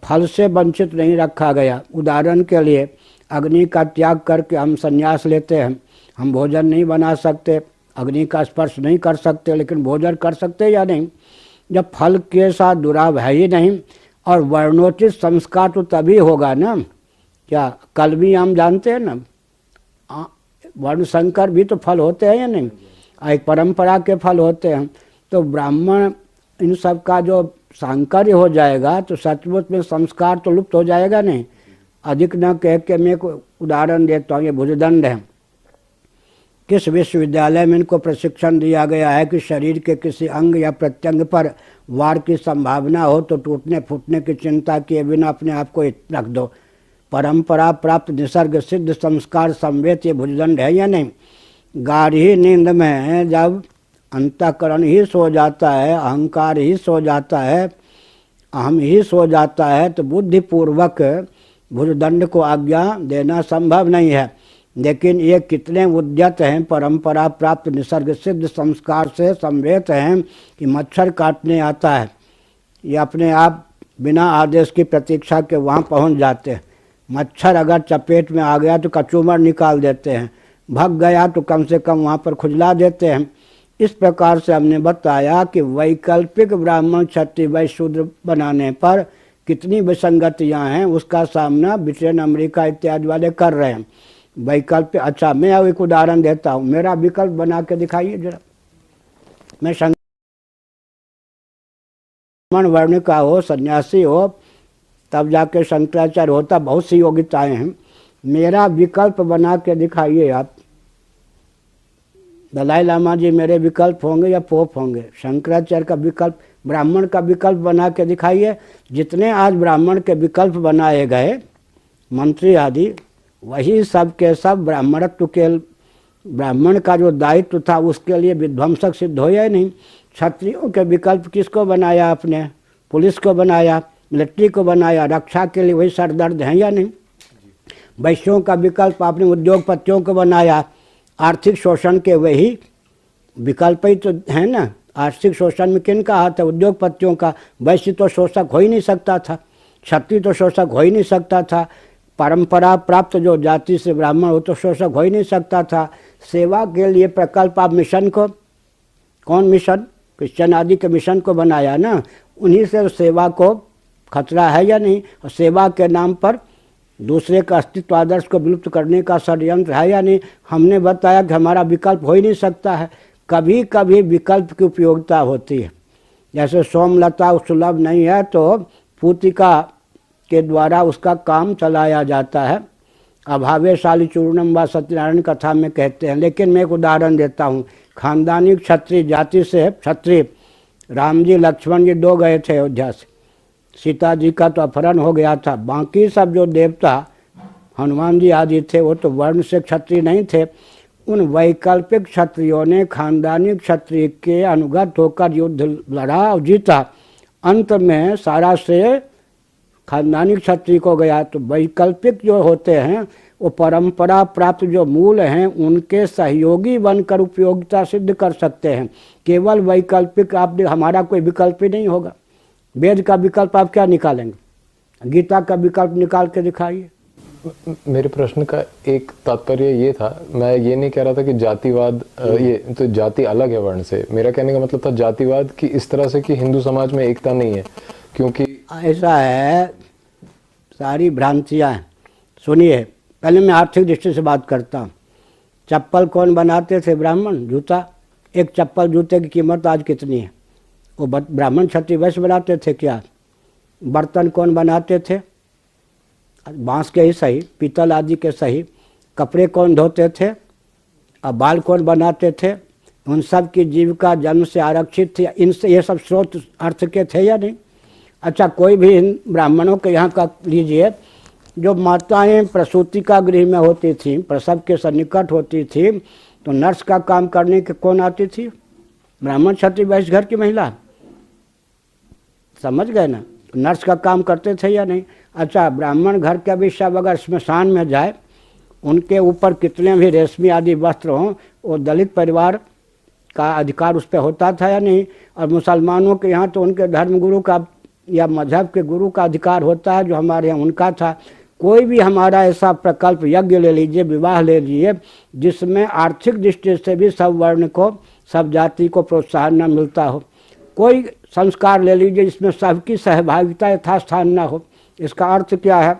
फल से वंचित नहीं रखा गया। उदाहरण के लिए अग्नि का त्याग करके हम संन्यास लेते हैं। हम भोजन नहीं बना सकते, अग्नि का स्पर्श नहीं कर सकते, लेकिन भोजन कर सकते या नहीं? जब फल के साथ दुराव है ही नहीं। और वर्णोचित संस्कार तो तभी होगा ना, क्या कल भी हम जानते हैं ना, वर्ण संकर भी तो फल होते हैं या नहीं? एक परंपरा के फल होते हैं। तो ब्राह्मण इन सब का जो सांकर्य हो जाएगा तो सचमुच में संस्कार तो लुप्त हो जाएगा नहीं। अधिक न कह के मैं एक उदाहरण देता हूँ। ये भुजदंड है। किस विश्वविद्यालय में इनको प्रशिक्षण दिया गया है कि शरीर के किसी अंग या प्रत्यंग पर वार की संभावना हो तो टूटने फूटने की चिंता किए बिना अपने आप को रख दो। परंपरा प्राप्त निसर्ग सिद्ध संस्कार संवेद ये भुजदंड है या नहीं? गाढ़ी नींद में जब अंतःकरण ही सो जाता है, अहंकार ही सो जाता है, अहम ही सो जाता है तो बुद्धिपूर्वक भुजदंड को आज्ञा देना संभव नहीं है। लेकिन ये कितने उद्यत हैं, परंपरा प्राप्त निसर्ग सिद्ध संस्कार से संवेद हैं कि मच्छर काटने आता है, ये अपने आप बिना आदेश की प्रतीक्षा के वहाँ पहुँच जाते हैं। मच्छर अगर चपेट में आ गया तो कचूमर निकाल देते हैं, भग गया तो कम से कम वहाँ पर खुजला देते हैं। इस प्रकार से हमने बताया कि वैकल्पिक ब्राह्मण, क्षत्रिय, वैश्य, शूद्र बनाने पर कितनी विसंगतियां हैं उसका सामना ब्रिटेन, अमेरिका इत्यादि वाले कर रहे हैं। वैकल्प, अच्छा मैं अब एक उदाहरण देता हूँ, मेरा विकल्प बना के दिखाइए जरा। मैं ब्राह्मण वर्ण का हो, सन्यासी हो, तब जाके शंकराचार्य होता, बहुत सी योग्यताएं हैं। मेरा विकल्प बना के दिखाइए आप। दलाई लामा जी मेरे विकल्प होंगे या पोप होंगे? शंकराचार्य का विकल्प, ब्राह्मण का विकल्प बना के दिखाइए। जितने आज ब्राह्मण के विकल्प बनाए गए मंत्री आदि, वही सब के सब ब्राह्मणत्व के, ब्राह्मण का जो दायित्व था उसके लिए विध्वंसक सिद्ध हो या नहीं। क्षत्रियों के विकल्प किसको बनाया आपने? पुलिस को बनाया, मिलिट्री को बनाया, रक्षा के लिए वही सरदर्द हैं या नहीं। वैश्यों का विकल्प आपने उद्योगपतियों को बनाया, आर्थिक शोषण के वही विकल्प ही तो है ना। आर्थिक शोषण में किन का हाथ है? उद्योगपतियों का। वैश्य तो शोषक हो ही नहीं सकता था, क्षत्रिय तो शोषक हो ही नहीं सकता था, परंपरा प्राप्त जो जाति से ब्राह्मण हो तो शोषक हो ही नहीं सकता था। सेवा के लिए प्रकल्प आप मिशन को, कौन मिशन? क्रिश्चियन आदि के मिशन को बनाया ना, उन्हीं से सेवा को खतरा है या नहीं। और सेवा के नाम पर दूसरे का अस्तित्व आदर्श को विलुप्त करने का षड्यंत्र है या नहीं। हमने बताया कि हमारा विकल्प हो ही नहीं सकता है। कभी कभी विकल्प की उपयोगिता होती है। जैसे सोमलता सुलभ नहीं है तो पूतिका के द्वारा उसका काम चलाया जाता है। अभावेशाली चूर्णम व सत्यनारायण कथा में कहते हैं। लेकिन मैं एक उदाहरण देता हूँ। खानदानी क्षत्रिय जाति से क्षत्रिय राम जी लक्ष्मण जी 2 गए थे अयोध्या से, सीता जी का तो अपहरण हो गया था। बाकी सब जो देवता हनुमान जी आदि थे वो तो वर्ण से क्षत्रिय नहीं थे। उन वैकल्पिक क्षत्रियों ने खानदानी क्षत्रिय के अनुगत होकर युद्ध लड़ा और जीता। अंत में सारा श्रेय खानदानी क्षत्रिय को गया। तो वैकल्पिक जो होते हैं वो परंपरा प्राप्त जो मूल हैं उनके सहयोगी बनकर उपयोगिता सिद्ध कर सकते हैं। केवल वैकल्पिक आप, हमारा कोई विकल्प ही नहीं होगा। वेद का विकल्प आप क्या निकालेंगे? गीता का विकल्प निकाल के दिखाइए। मेरे प्रश्न का एक तात्पर्य ये था, मैं ये नहीं कह रहा था कि जातिवाद ये तो जाति अलग है वर्ण से। मेरा कहने का मतलब था जातिवाद की इस तरह से कि हिंदू समाज में एकता नहीं है, क्योंकि ऐसा है, सारी भ्रांतियाँ हैं। सुनिए, पहले मैं आर्थिक दृष्टि से बात करता हूँ। चप्पल कौन बनाते थे? ब्राह्मण। जूता, एक चप्पल जूते की कीमत आज कितनी है? वो ब्राह्मण क्षत्रिय वैश्य बनाते थे क्या? बर्तन कौन बनाते थे? बांस के ही सही, पीतल आदि के सही। कपड़े कौन धोते थे? अब बाल कौन बनाते थे? उन सब की जीविका जन्म से आरक्षित थी। इनसे ये सब स्रोत अर्थ के थे या नहीं? अच्छा, कोई भी ब्राह्मणों के यहाँ का लीजिए, जो माताएं प्रसूति का गृह में होती थी, प्रसव के सन्निकट होती थी, तो नर्स का काम करने के कौन आती थी? ब्राह्मण क्षत्रिय वैश्य घर की महिला। समझ गए ना? नर्स का काम करते थे या नहीं? अच्छा, ब्राह्मण घर के भी सब अगर स्मशान में जाए, उनके ऊपर कितने भी रेशमी आदि वस्त्र हों, वो दलित परिवार का अधिकार उस पर होता था या नहीं? और मुसलमानों के यहाँ तो उनके धर्मगुरु का या मजहब के गुरु का अधिकार होता है, जो हमारे यहाँ उनका था। कोई भी हमारा ऐसा प्रकल्प, यज्ञ ले लीजिए, विवाह ले लीजिए, जिसमें आर्थिक दृष्टि से भी सब वर्ण को, सब जाति को प्रोत्साहन न मिलता हो। कोई संस्कार ले लीजिए जिसमें सबकी सहभागिता यथास्थान न हो। इसका अर्थ क्या है?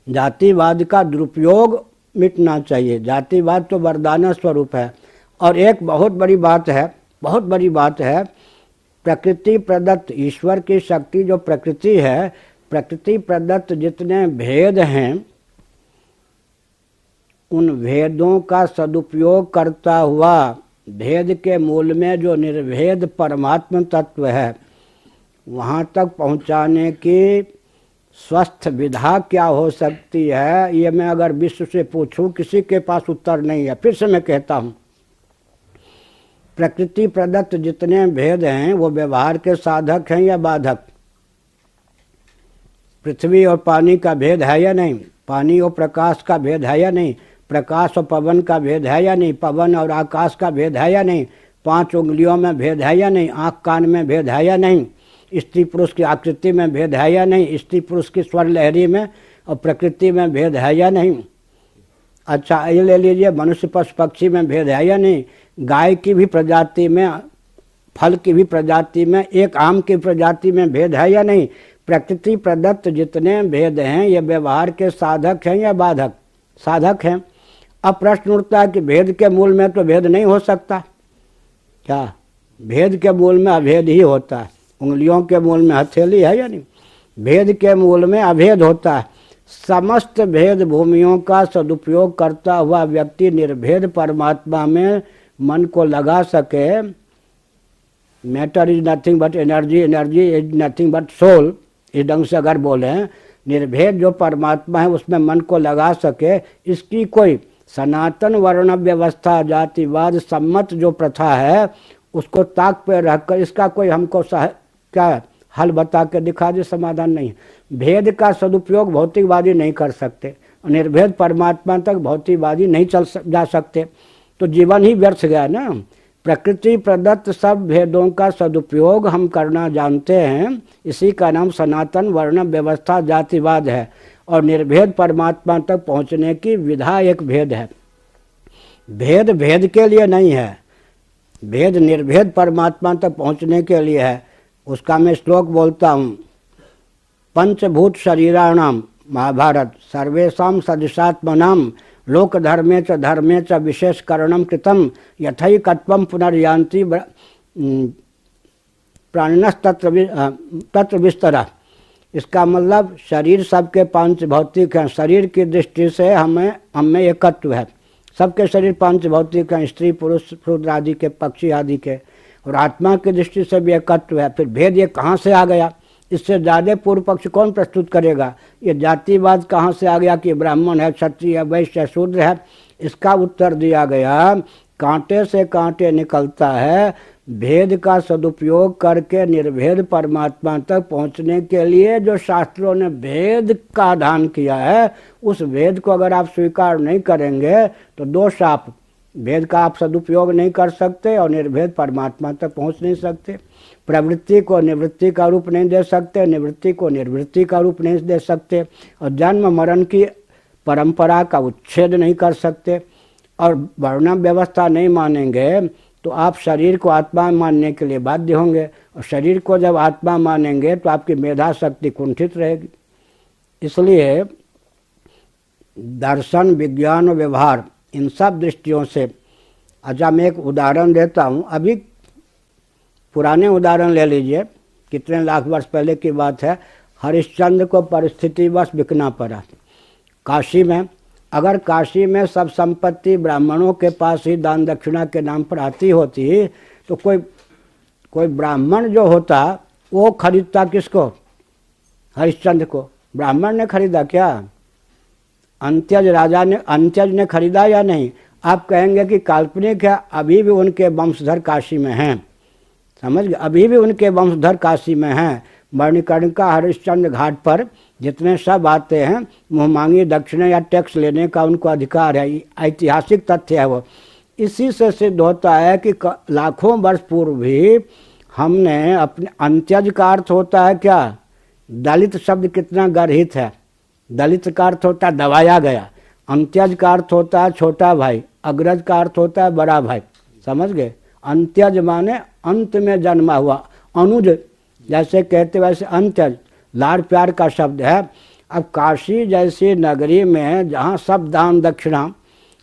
जातिवाद का दुरुपयोग मिटना चाहिए। जातिवाद तो वरदान स्वरूप है। और एक बहुत बड़ी बात है, बहुत बड़ी बात है, प्रकृति प्रदत्त ईश्वर की शक्ति जो प्रकृति है, प्रकृति प्रदत्त जितने भेद हैं, उन भेदों का सदुपयोग करता हुआ भेद के मूल में जो निर्भेद परमात्म तत्व है, वहाँ तक पहुँचाने की स्वस्थ विधा क्या हो सकती है? ये मैं अगर विश्व से पूछूं, किसी के पास उत्तर नहीं है। फिर से मैं कहता हूँ, प्रकृति प्रदत्त जितने भेद हैं वो व्यवहार के साधक हैं या बाधक? पृथ्वी और पानी का भेद है या नहीं? पानी और प्रकाश का भेद है या नहीं? प्रकाश और पवन का भेद है या नहीं? पवन और आकाश का भेद है या नहीं? 5 उंगलियों में भेद है या नहीं? आँख कान में भेद है या नहीं? स्त्री पुरुष की आकृति में भेद है या नहीं? स्त्री पुरुष की स्वर लहरी में और प्रकृति में भेद है या नहीं? अच्छा, ये ले लीजिए, मनुष्य पशु पक्षी में भेद है या नहीं? गाय की भी प्रजाति में, फल की भी प्रजाति में, एक आम की प्रजाति में भेद है या नहीं? प्रकृति प्रदत्त जितने भेद हैं ये व्यवहार के साधक हैं या बाधक? साधक हैं। अब प्रश्न उठता है कि भेद के मूल में तो भेद नहीं हो सकता क्या? भेद के मूल में अभेद ही होता है। उंगलियों के मूल में हथेली है या नहीं? भेद के मूल में अभेद होता है। समस्त भेद भूमियों का सदुपयोग करता हुआ व्यक्ति निर्भेद परमात्मा में मन को लगा सके। Matter is nothing but energy, energy is nothing but soul, इस ढंग से अगर बोले निर्भेद जो परमात्मा है उसमें मन को लगा सके, इसकी कोई सनातन वर्ण व्यवस्था जातिवाद सम्मत जो प्रथा है उसको ताक पे रखकर इसका कोई हमको क्या हल बता के दिखा दे, समाधान नहीं। भेद का सदुपयोग भौतिकवादी नहीं कर सकते, निर्भेद परमात्मा तक भौतिकवादी नहीं जा सकते, तो जीवन ही व्यर्थ गया ना। प्रकृति प्रदत्त सब भेदों का सदुपयोग हम करना जानते हैं, इसी का नाम सनातन वर्ण व्यवस्था जातिवाद है। और निर्भेद परमात्मा तक पहुंचने की विधा एक भेद है। भेद भेद के लिए नहीं है, भेद निर्भेद परमात्मा तक पहुंचने के लिए है। उसका मैं श्लोक बोलता हूँ। पंचभूत शरीराणाम महाभारत सर्वेशम सदृशात्मनाम लोक धर्मे च विशेष करणम कृतम यथैकत्वम पुनर्यांति प्राणिनस तत्र विस्तरा। इसका मतलब शरीर सबके पांच भौतिक हैं। शरीर की दृष्टि से हमें एकत्व है। सबके शरीर पांच भौतिक हैं, स्त्री पुरुष शूद्र आदि के, पक्षी आदि के। और आत्मा की दृष्टि से भी एकत्व है। फिर भेद ये कहाँ से आ गया? इससे ज़्यादा पूर्व पक्ष कौन प्रस्तुत करेगा? ये जातिवाद कहाँ से आ गया कि ब्राह्मण है, क्षत्रिय है, वैश्य है, शूद्र है? इसका उत्तर दिया गया, कांटे से कांटे निकलता है। भेद का सदुपयोग करके निर्भेद परमात्मा तक पहुंचने के लिए जो शास्त्रों ने भेद का दान किया है, उस भेद को अगर आप स्वीकार नहीं करेंगे तो दोष आप भेद का आप सदुपयोग नहीं कर सकते और निर्भेद परमात्मा तक पहुंच नहीं सकते। प्रवृत्ति को निवृत्ति का रूप नहीं दे सकते, निवृत्ति को निर्वृत्ति का रूप नहीं दे सकते, और जन्म मरण की परंपरा का उच्छेद नहीं कर सकते, और वर्ण व्यवस्था नहीं मानेंगे तो आप शरीर को आत्मा मानने के लिए बाध्य होंगे, और शरीर को जब आत्मा मानेंगे तो आपकी मेधा शक्ति कुंठित रहेगी। इसलिए दर्शन, विज्ञान और व्यवहार इन सब दृष्टियों से, अच्छा मैं एक उदाहरण देता हूँ। अभी पुराने उदाहरण ले लीजिए, कितने लाख वर्ष पहले की बात है। हरिश्चंद्र को परिस्थितिवश बिकना पड़ा काशी में। अगर काशी में सब संपत्ति ब्राह्मणों के पास ही दान दक्षिणा के नाम पर आती होती तो कोई ब्राह्मण जो होता वो खरीदता किसको? हरिश्चंद्र को। ब्राह्मण ने खरीदा क्या? अंत्यज राजा ने, अंत्यज ने खरीदा या नहीं? आप कहेंगे कि काल्पनिक है, अभी भी उनके वंशधर काशी में हैं। समझ गए? अभी भी उनके वंशधर काशी में हैं। मणिकर्णिका हरिश्चंद्र घाट पर जितने सब आते हैं, मुँह मांगी दक्षिणा या टैक्स लेने का उनको अधिकार है, ऐतिहासिक तथ्य है वो। इसी से सिद्ध होता है कि लाखों वर्ष पूर्व भी हमने अपने, अंत्यज का अर्थ होता है क्या? दलित शब्द कितना गर्हित है। दलित का अर्थ होता है दबाया गया, अंत्यज का अर्थ होता है छोटा भाई, अग्रज का अर्थ होता है बड़ा भाई। समझ गए? अंत्यज माने अंत में जन्मा हुआ, अनुज जैसे कहते वैसे अंत्यज लाड़ प्यार का शब्द है। अब काशी जैसी नगरी में जहाँ सब दान दक्षिणा,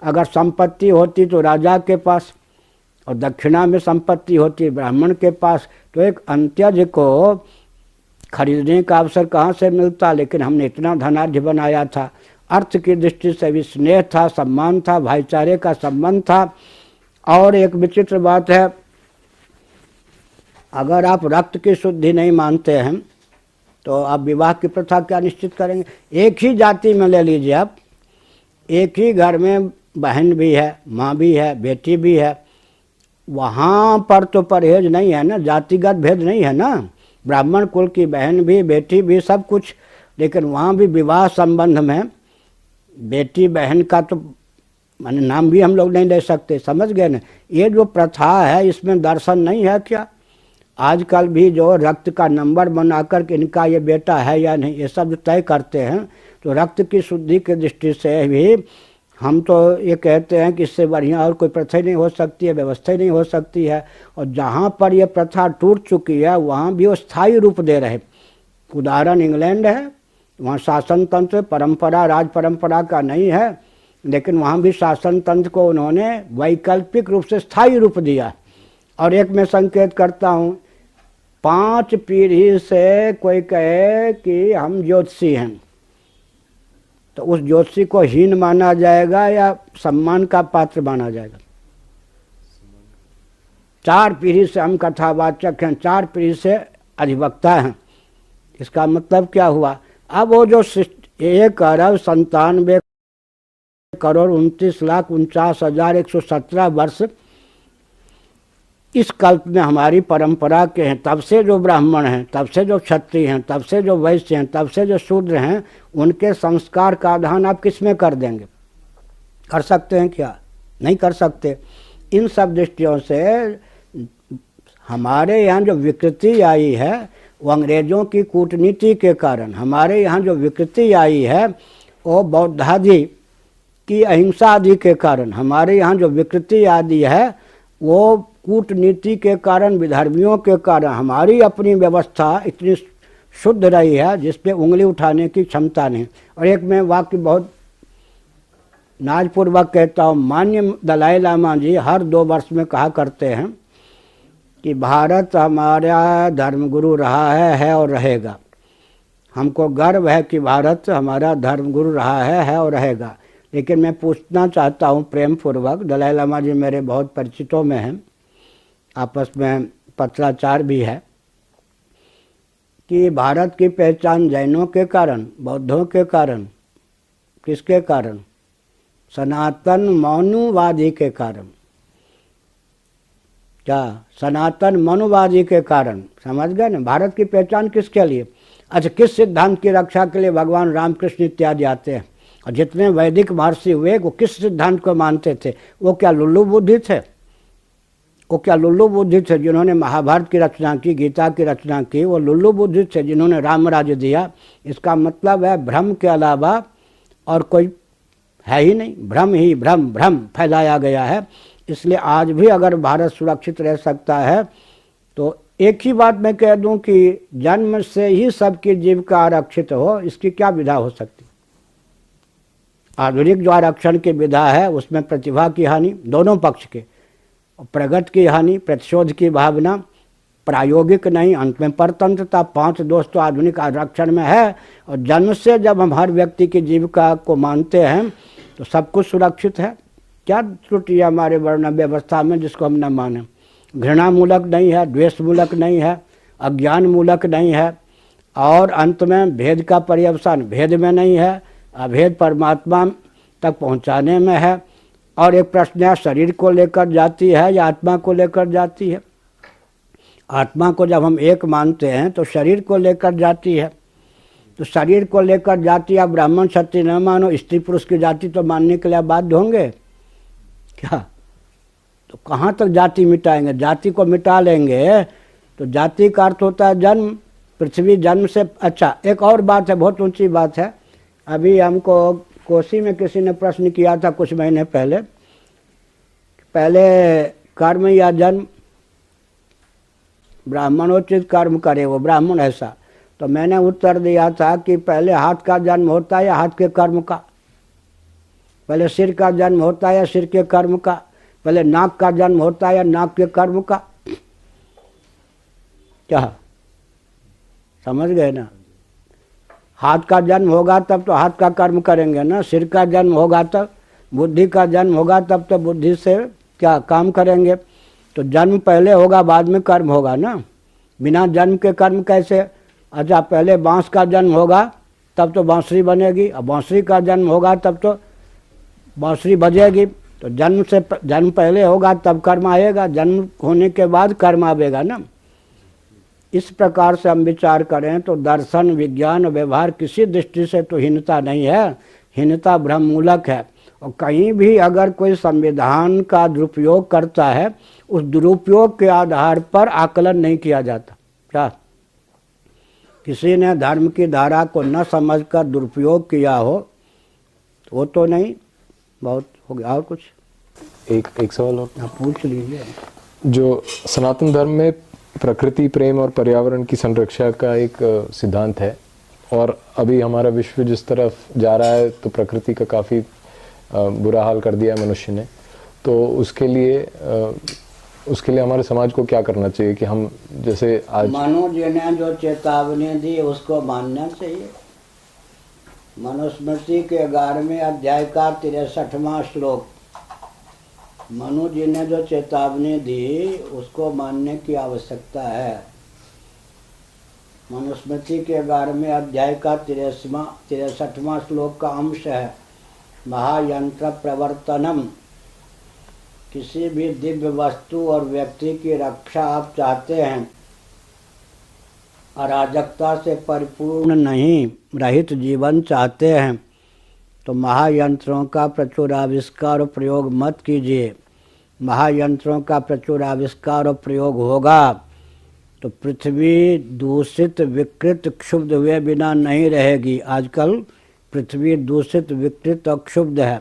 अगर संपत्ति होती तो राजा के पास और दक्षिणा में संपत्ति होती ब्राह्मण के पास, तो एक अंत्यज को खरीदने का अवसर कहाँ से मिलता? लेकिन हमने इतना धनाढ़ बनाया था। अर्थ की दृष्टि से भी स्नेह था, सम्मान था, भाईचारे का संबंध था। और एक विचित्र बात है, अगर आप रक्त की शुद्धि नहीं मानते हैं तो आप विवाह की प्रथा क्या निश्चित करेंगे? एक ही जाति में ले लीजिए आप, एक ही घर में बहन भी है, माँ भी है, बेटी भी है, वहाँ पर तो परहेज नहीं है ना, जातिगत भेद नहीं है ना। ब्राह्मण कुल की बहन भी, बेटी भी, सब कुछ। लेकिन वहाँ भी विवाह संबंध में बेटी बहन का तो माने नाम भी हम लोग नहीं ले सकते। समझ गए ना? ये जो प्रथा है इसमें दर्शन नहीं है क्या? आजकल भी जो रक्त का नंबर बनाकर के इनका ये बेटा है या नहीं, ये सब तय करते हैं, तो रक्त की शुद्धि की दृष्टि से भी हम तो ये कहते हैं कि इससे बढ़िया और कोई प्रथा नहीं हो सकती है, व्यवस्था ही नहीं हो सकती है। और जहाँ पर ये प्रथा टूट चुकी है वहाँ भी वो स्थायी रूप दे रहे, उदाहरण इंग्लैंड है, वहाँ शासन तंत्र परंपरा राज परंपरा का नहीं है, लेकिन वहाँ भी शासन तंत्र को उन्होंने वैकल्पिक रूप से स्थायी रूप दिया। और एक मैं संकेत करता हूँ, 5 पीढ़ी से कोई कहे कि हम ज्योतिषी हैं, तो उस ज्योतिषी को हीन माना जाएगा या सम्मान का पात्र माना जाएगा? 4 पीढ़ी से हम कथावाचक हैं, 4 पीढ़ी से अधिवक्ता हैं। इसका मतलब क्या हुआ? अब वो जो 1,97,29,49,117 वर्ष इस कल्प में हमारी परंपरा के हैं, तब से जो ब्राह्मण हैं, तब से जो क्षत्रिय हैं, तब से जो वैश्य हैं, तब से जो शूद्र हैं, उनके संस्कार का आधान आप किस में कर देंगे? कर सकते हैं क्या? नहीं कर सकते। इन सब दृष्टियों से हमारे यहाँ जो विकृति आई है वो अंग्रेजों की कूटनीति के कारण, हमारे यहाँ जो विकृति आई है वो बौद्धादि की अहिंसा आदि के कारण, हमारे यहाँ जो विकृति आदि है वो कूटनीति के कारण, विधर्मियों के कारण हमारी अपनी व्यवस्था इतनी शुद्ध रही है जिस पे उंगली उठाने की क्षमता नहीं। और एक मैं वाक्य बहुत नाजपूर्वक कहता हूँ, माननीय दलाई लामा जी हर 2 वर्ष में कहा करते हैं कि भारत हमारा धर्मगुरु रहा है और रहेगा। हमको गर्व है कि भारत हमारा धर्मगुरु रहा है और रहेगा। लेकिन मैं पूछना चाहता हूँ प्रेम पूर्वक, दलाई लामा जी मेरे बहुत परिचितों में हैं, आपस में पत्राचार भी है, कि भारत की पहचान जैनों के कारण, बौद्धों के कारण, किसके कारण? सनातन मनुवादी के कारण। क्या? सनातन मनुवादी के कारण। समझ गए ना? भारत की पहचान किसके लिए? अच्छा, किस सिद्धांत की रक्षा के लिए भगवान रामकृष्ण इत्यादि आते हैं? और जितने वैदिक महर्षि हुए वो किस सिद्धांत को मानते थे? वो क्या लुल्लू बुद्धि थे? वो क्या लुल्लू बुद्धि थे जिन्होंने महाभारत की रचना की, गीता की रचना की? वो लुल्लू बुद्धि थे जिन्होंने राम राज्य दिया। इसका मतलब है भ्रम के अलावा और कोई है ही नहीं, भ्रम ही भ्रम, भ्रम फैलाया गया है। इसलिए आज भी अगर भारत सुरक्षित रह सकता है तो एक ही बात मैं कह दूं कि जन्म से ही सबकी जीविका आरक्षित हो, इसकी क्या विधा हो सकती? आधुनिक जो आरक्षण की विधा है उसमें प्रतिभा की हानि दोनों पक्ष के, प्रगति की हानि, प्रतिशोध की भावना, प्रायोगिक नहीं, अंत में परतंत्रता। 5 दोष तो आधुनिक आरक्षण में है। और जन्म से जब हम हर व्यक्ति की जीविका को मानते हैं तो सब कुछ सुरक्षित है। क्या त्रुटि है हमारे वर्ण व्यवस्था में जिसको हम न माने? घृणा मूलक नहीं है, द्वेष मूलक नहीं है, अज्ञान मूलक नहीं है, और अंत में भेद का पर्यवसान भेद में नहीं है, अभेद परमात्मा तक पहुंचाने में है। और एक प्रश्न है, शरीर को लेकर जाती है या आत्मा को लेकर जाती है? आत्मा को जब हम एक मानते हैं तो शरीर को लेकर जाती है। तो शरीर को लेकर जाती है, ब्राह्मण क्षत्रिय न मानो, स्त्री पुरुष की जाति तो मानने के लिए बाध्य होंगे क्या? तो कहाँ तक जाति मिटाएंगे? जाति को मिटा लेंगे तो जाति का अर्थ होता है जन्म, पृथ्वी जन्म से। अच्छा, एक और बात है, बहुत ऊंची बात है। अभी हमको कोसी में किसी ने प्रश्न किया था कुछ महीने पहले, कर्म या जन्म? ब्राह्मणोचित कर्म करे वो ब्राह्मण ऐसा। तो मैंने उत्तर दिया था कि पहले हाथ का जन्म होता है या हाथ के कर्म का? पहले सिर का जन्म होता है या सिर के कर्म का? पहले नाक का जन्म होता है या नाक के कर्म का? क्या समझ गए ना? हाथ का जन्म होगा तब तो हाथ का कर्म करेंगे ना, सिर का जन्म होगा तब, बुद्धि का जन्म होगा तब तो बुद्धि से क्या काम करेंगे। तो जन्म पहले होगा बाद में कर्म होगा ना, बिना जन्म के कर्म कैसे? अच्छा, पहले बांस का जन्म होगा तब तो बांसुरी बनेगी, और बांसुरी का जन्म होगा तब तो बांसुरी बजेगी। तो जन्म पहले होगा तब कर्म आएगा, जन्म होने के बाद कर्म आएगा ना। इस प्रकार से हम विचार करें तो दर्शन, विज्ञान, व्यवहार किसी दृष्टि से तो हीनता नहीं है, हीनता भ्रम मूलक है। और कहीं भी अगर कोई संविधान का दुरुपयोग करता है, उस दुरुपयोग के आधार पर आकलन नहीं किया जाता। क्या किसी ने धर्म की धारा को न समझकर दुरुपयोग किया हो तो वो तो नहीं, बहुत हो गया। और कुछ एक सवाल और आप पूछ लीजिए। जो सनातन धर्म में प्रकृति प्रेम और पर्यावरण की संरक्षा का एक सिद्धांत है, और अभी हमारा विश्व जिस तरफ जा रहा है तो प्रकृति का काफ़ी बुरा हाल कर दिया है मनुष्य ने। तो उसके लिए हमारे समाज को क्या करना चाहिए कि हम जैसे आज मनु जी ने जो चेतावनी दी उसको मानना चाहिए। मनुस्मृति के 11वें अध्याय का 63वां श्लोक, मनु जी ने जो चेतावनी दी उसको मानने की आवश्यकता है। मनुस्मृति के 11वें अध्याय का 63वां श्लोक का अंश है महायंत्र प्रवर्तनम। किसी भी दिव्य वस्तु और व्यक्ति की रक्षा आप चाहते हैं, अराजकता से परिपूर्ण नहीं रहित जीवन चाहते हैं, तो महायंत्रों का प्रचुर आविष्कार और प्रयोग मत कीजिए। महायंत्रों का प्रचुर आविष्कार और प्रयोग होगा तो पृथ्वी दूषित विकृत क्षुब्ध हुए बिना नहीं रहेगी। आजकल पृथ्वी दूषित विकृत और क्षुब्ध है।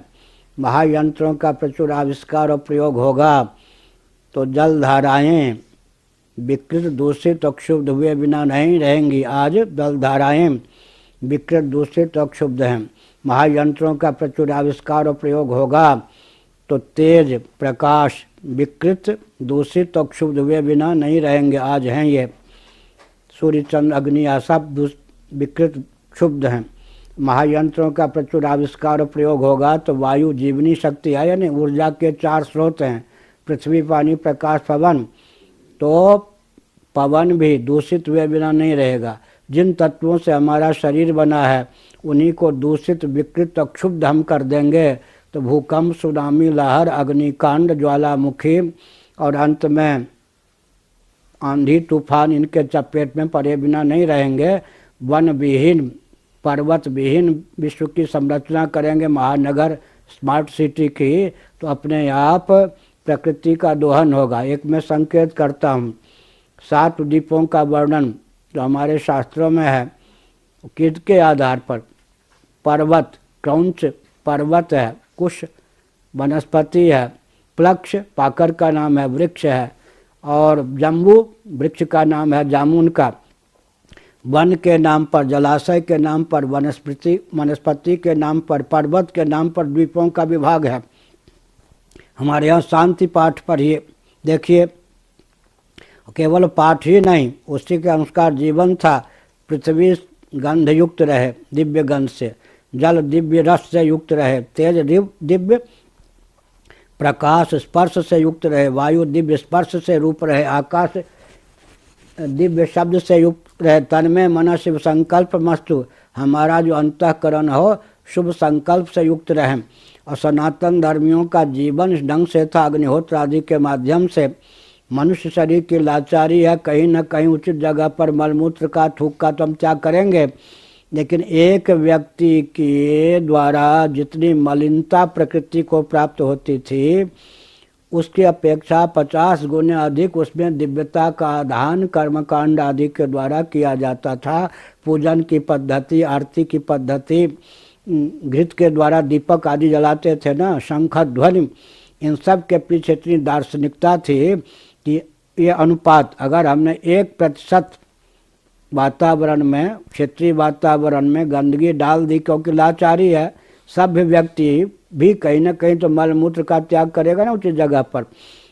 महायंत्रों का प्रचुर आविष्कार और प्रयोग होगा तो जलधाराएं विकृत दूषित और क्षुब्ध हुए बिना नहीं रहेंगी। आज जलधाराएं विकृत दूषित और क्षुब्ध हैं। महायंत्रों का प्रचुर आविष्कार और प्रयोग होगा तो तेज प्रकाश विकृत दूषित और क्षुब्ध हुए बिना नहीं रहेंगे। आज हैं ये सूर्य चंद्र अग्नि या सब विकृत क्षुब्ध हैं। महायंत्रों का प्रचुर आविष्कार और प्रयोग होगा तो वायु जीवनी शक्ति है, यानी ऊर्जा के 4 स्रोत हैं, पृथ्वी पानी प्रकाश पवन। तो पवन भी दूषित हुए बिना नहीं रहेगा। जिन तत्वों से हमारा शरीर बना है उन्हीं को दूषित विकृत और क्षुब्ध हम कर देंगे तो भूकंप सुनामी लहर अग्निकांड ज्वालामुखी और अंत में आंधी तूफान इनके चपेट में पड़े बिना नहीं रहेंगे। वन विहीन पर्वत विहीन विश्व की संरचना करेंगे, महानगर स्मार्ट सिटी की, तो अपने आप प्रकृति का दोहन होगा। एक मैं संकेत करता हूँ, 7 द्वीपों का वर्णन जो हमारे शास्त्रों में है किसके आधार पर? पर्वत, क्रौंच पर्वत है, कुश वनस्पति है, प्लक्ष पाकर का नाम है, वृक्ष है, और जम्बू वृक्ष का नाम है जामुन का। वन के नाम पर, जलाशय के नाम पर, वनस्पति के नाम पर, पर्वत के नाम पर द्वीपों का विभाग है। हमारे यहाँ शांति पाठ पढ़िए, देखिए केवल पाठ ही नहीं, उसी के अनुसार जीवन था। पृथ्वी गंध युक्त रहे दिव्य गंध से, जल दिव्य रस से युक्त रहे, तेज दिव्य प्रकाश स्पर्श से युक्त रहे, वायु दिव्य स्पर्श से रूप रहे, आकाश दिव्य शब्द से युक्त रहे, तन में मन शिव संकल्प मस्तु, हमारा जो अंतःकरण हो शुभ संकल्प से युक्त रहे। और सनातन धर्मियों का जीवन इस ढंग से था, अग्निहोत्र आदि के माध्यम से। मनुष्य शरीर की लाचारी है, कहीं न कहीं उचित जगह पर मलमूत्र का थूक का तो हम क्या करेंगे, लेकिन एक व्यक्ति के द्वारा जितनी मलिनता प्रकृति को प्राप्त होती थी उसकी अपेक्षा 50 गुने अधिक उसमें दिव्यता का आधान कर्मकांड आदि के द्वारा किया जाता था। पूजन की पद्धति, आरती की पद्धति, घृत के द्वारा दीपक आदि जलाते थे ना, शंख ध्वनि, इन सब के पीछे इतनी दार्शनिकता थी कि ये अनुपात अगर हमने 1% वातावरण में, क्षेत्रीय वातावरण में गंदगी डाल दी, क्योंकि लाचारी है, सभ्य व्यक्ति भी कहीं ना कहीं तो मलमूत्र का त्याग करेगा ना उचित जगह पर,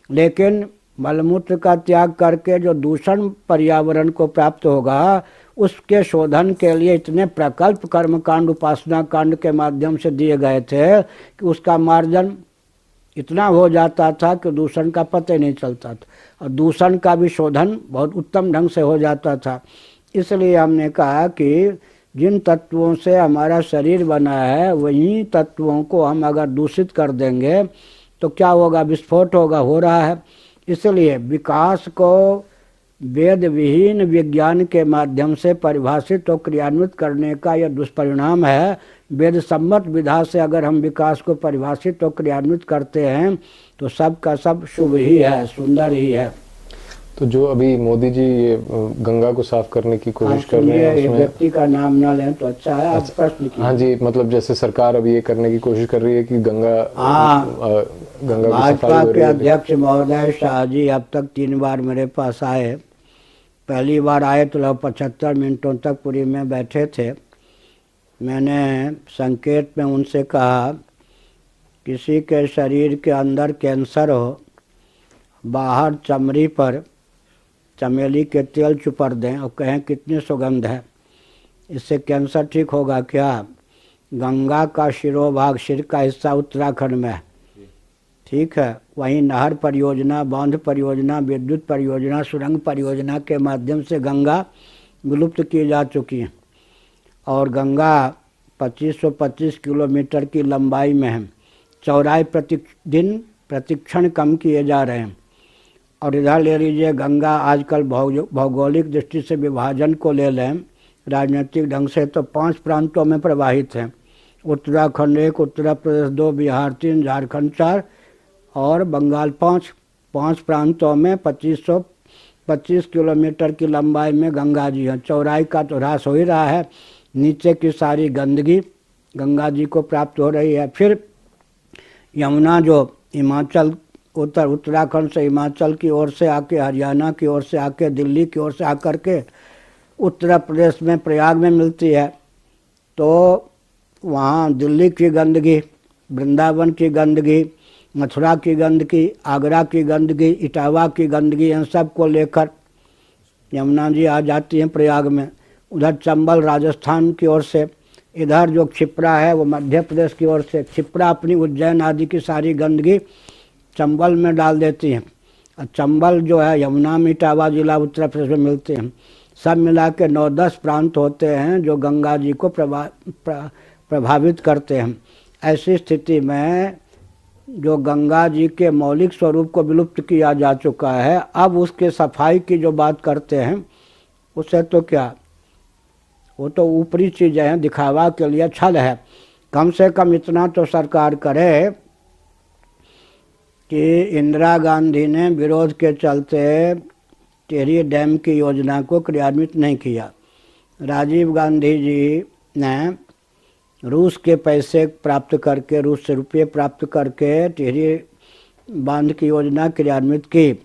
लेकिन मलमूत्र का त्याग करके जो दूषण पर्यावरण को प्राप्त होगा उसके शोधन के लिए इतने प्रकल्प कर्मकांड उपासना कांड के माध्यम से दिए गए थे कि उसका मार्जन इतना हो जाता था कि दूषण का पता ही नहीं चलता था, और दूषण का भी शोधन बहुत उत्तम ढंग से हो जाता था। इसलिए हमने कहा कि जिन तत्वों से हमारा शरीर बना है वही तत्वों को हम अगर दूषित कर देंगे तो क्या होगा, विस्फोट होगा, हो रहा है। इसलिए विकास को वेद विहीन विज्ञान के माध्यम से परिभाषित और क्रियान्वित करने का यह दुष्परिणाम है। वेद सम्मत विधा से अगर हम विकास को परिभाषित और क्रियान्वित करते हैं तो सब का सब शुभ ही है, सुंदर ही है। तो जो अभी मोदी जी ये गंगा को साफ करने की कोशिश कर रहे हैं, उसमें व्यक्ति का नाम ना लें तो अच्छा है। आप प्रश्न कीजिए। हाँ जी, मतलब जैसे सरकार अभी ये करने की कोशिश कर रही है कि गंगा की भाजपा सफाई हो के रही है। अध्यक्ष महोदय शाह जी अब तक 3 बार मेरे पास आए, पहली बार आए तो लगभग 75 मिनटों तक पुरी में बैठे थे। मैंने संकेत में उनसे कहा, किसी के शरीर के अंदर कैंसर हो, बाहर चमड़ी पर चमेली के तेल चुपर दें और कहें कितनी सुगंध है, इससे कैंसर ठीक होगा क्या? गंगा का शिरोभाग, सिर का हिस्सा उत्तराखंड में है, ठीक है। वहीं नहर परियोजना, बांध परियोजना, विद्युत परियोजना, सुरंग परियोजना के माध्यम से गंगा विलुप्त की जा चुकी है और गंगा 2525 किलोमीटर की लंबाई में है। चौड़ाई प्रतिदिन प्रतिक्षण कम किए जा रहे हैं। और इधर ले लीजिए, गंगा आजकल भौगोलिक दृष्टि से विभाजन को ले लें राजनीतिक ढंग से तो 5 प्रांतों में प्रवाहित हैं। उत्तराखंड 1, उत्तर प्रदेश 2, बिहार 3, झारखंड 4 और बंगाल 5 प्रांतों में 2525 किलोमीटर की लंबाई में गंगा जी हैं। चौड़ाई का तो ह्रास हो ही रहा है, नीचे की सारी गंदगी गंगा जी को प्राप्त हो रही है। फिर यमुना जो हिमाचल उत्तराखंड से हिमाचल की ओर से आके, हरियाणा की ओर से आके, दिल्ली की ओर से आकर के उत्तर प्रदेश में प्रयाग में मिलती है, तो वहाँ दिल्ली की गंदगी, वृंदावन की गंदगी, मथुरा की गंदगी, आगरा की गंदगी, इटावा की गंदगी, इन सब को लेकर यमुना जी आ जाती हैं प्रयाग में। उधर चंबल राजस्थान की ओर से, इधर जो क्षिप्रा है वो मध्य प्रदेश की ओर से। क्षिप्रा अपनी उज्जैन आदि की सारी गंदगी चंबल में डाल देती हैं और चंबल जो है यमुना में, इटावा जिला उत्तर प्रदेश में मिलते हैं। सब मिला के 9-10 प्रांत होते हैं जो गंगा जी को प्रभावित करते हैं। ऐसी स्थिति में जो गंगा जी के मौलिक स्वरूप को विलुप्त किया जा चुका है, अब उसके सफाई की जो बात करते हैं उससे तो क्या, वो तो ऊपरी चीज़ें हैं, दिखावा के लिए छल है। कम से कम इतना तो सरकार करे कि इंदिरा गांधी ने विरोध के चलते टिहरी डैम की योजना को क्रियान्वित नहीं किया। राजीव गांधी जी ने रूस के पैसे प्राप्त करके, रूस से रुपये प्राप्त करके टिहरी बांध की योजना क्रियान्वित की।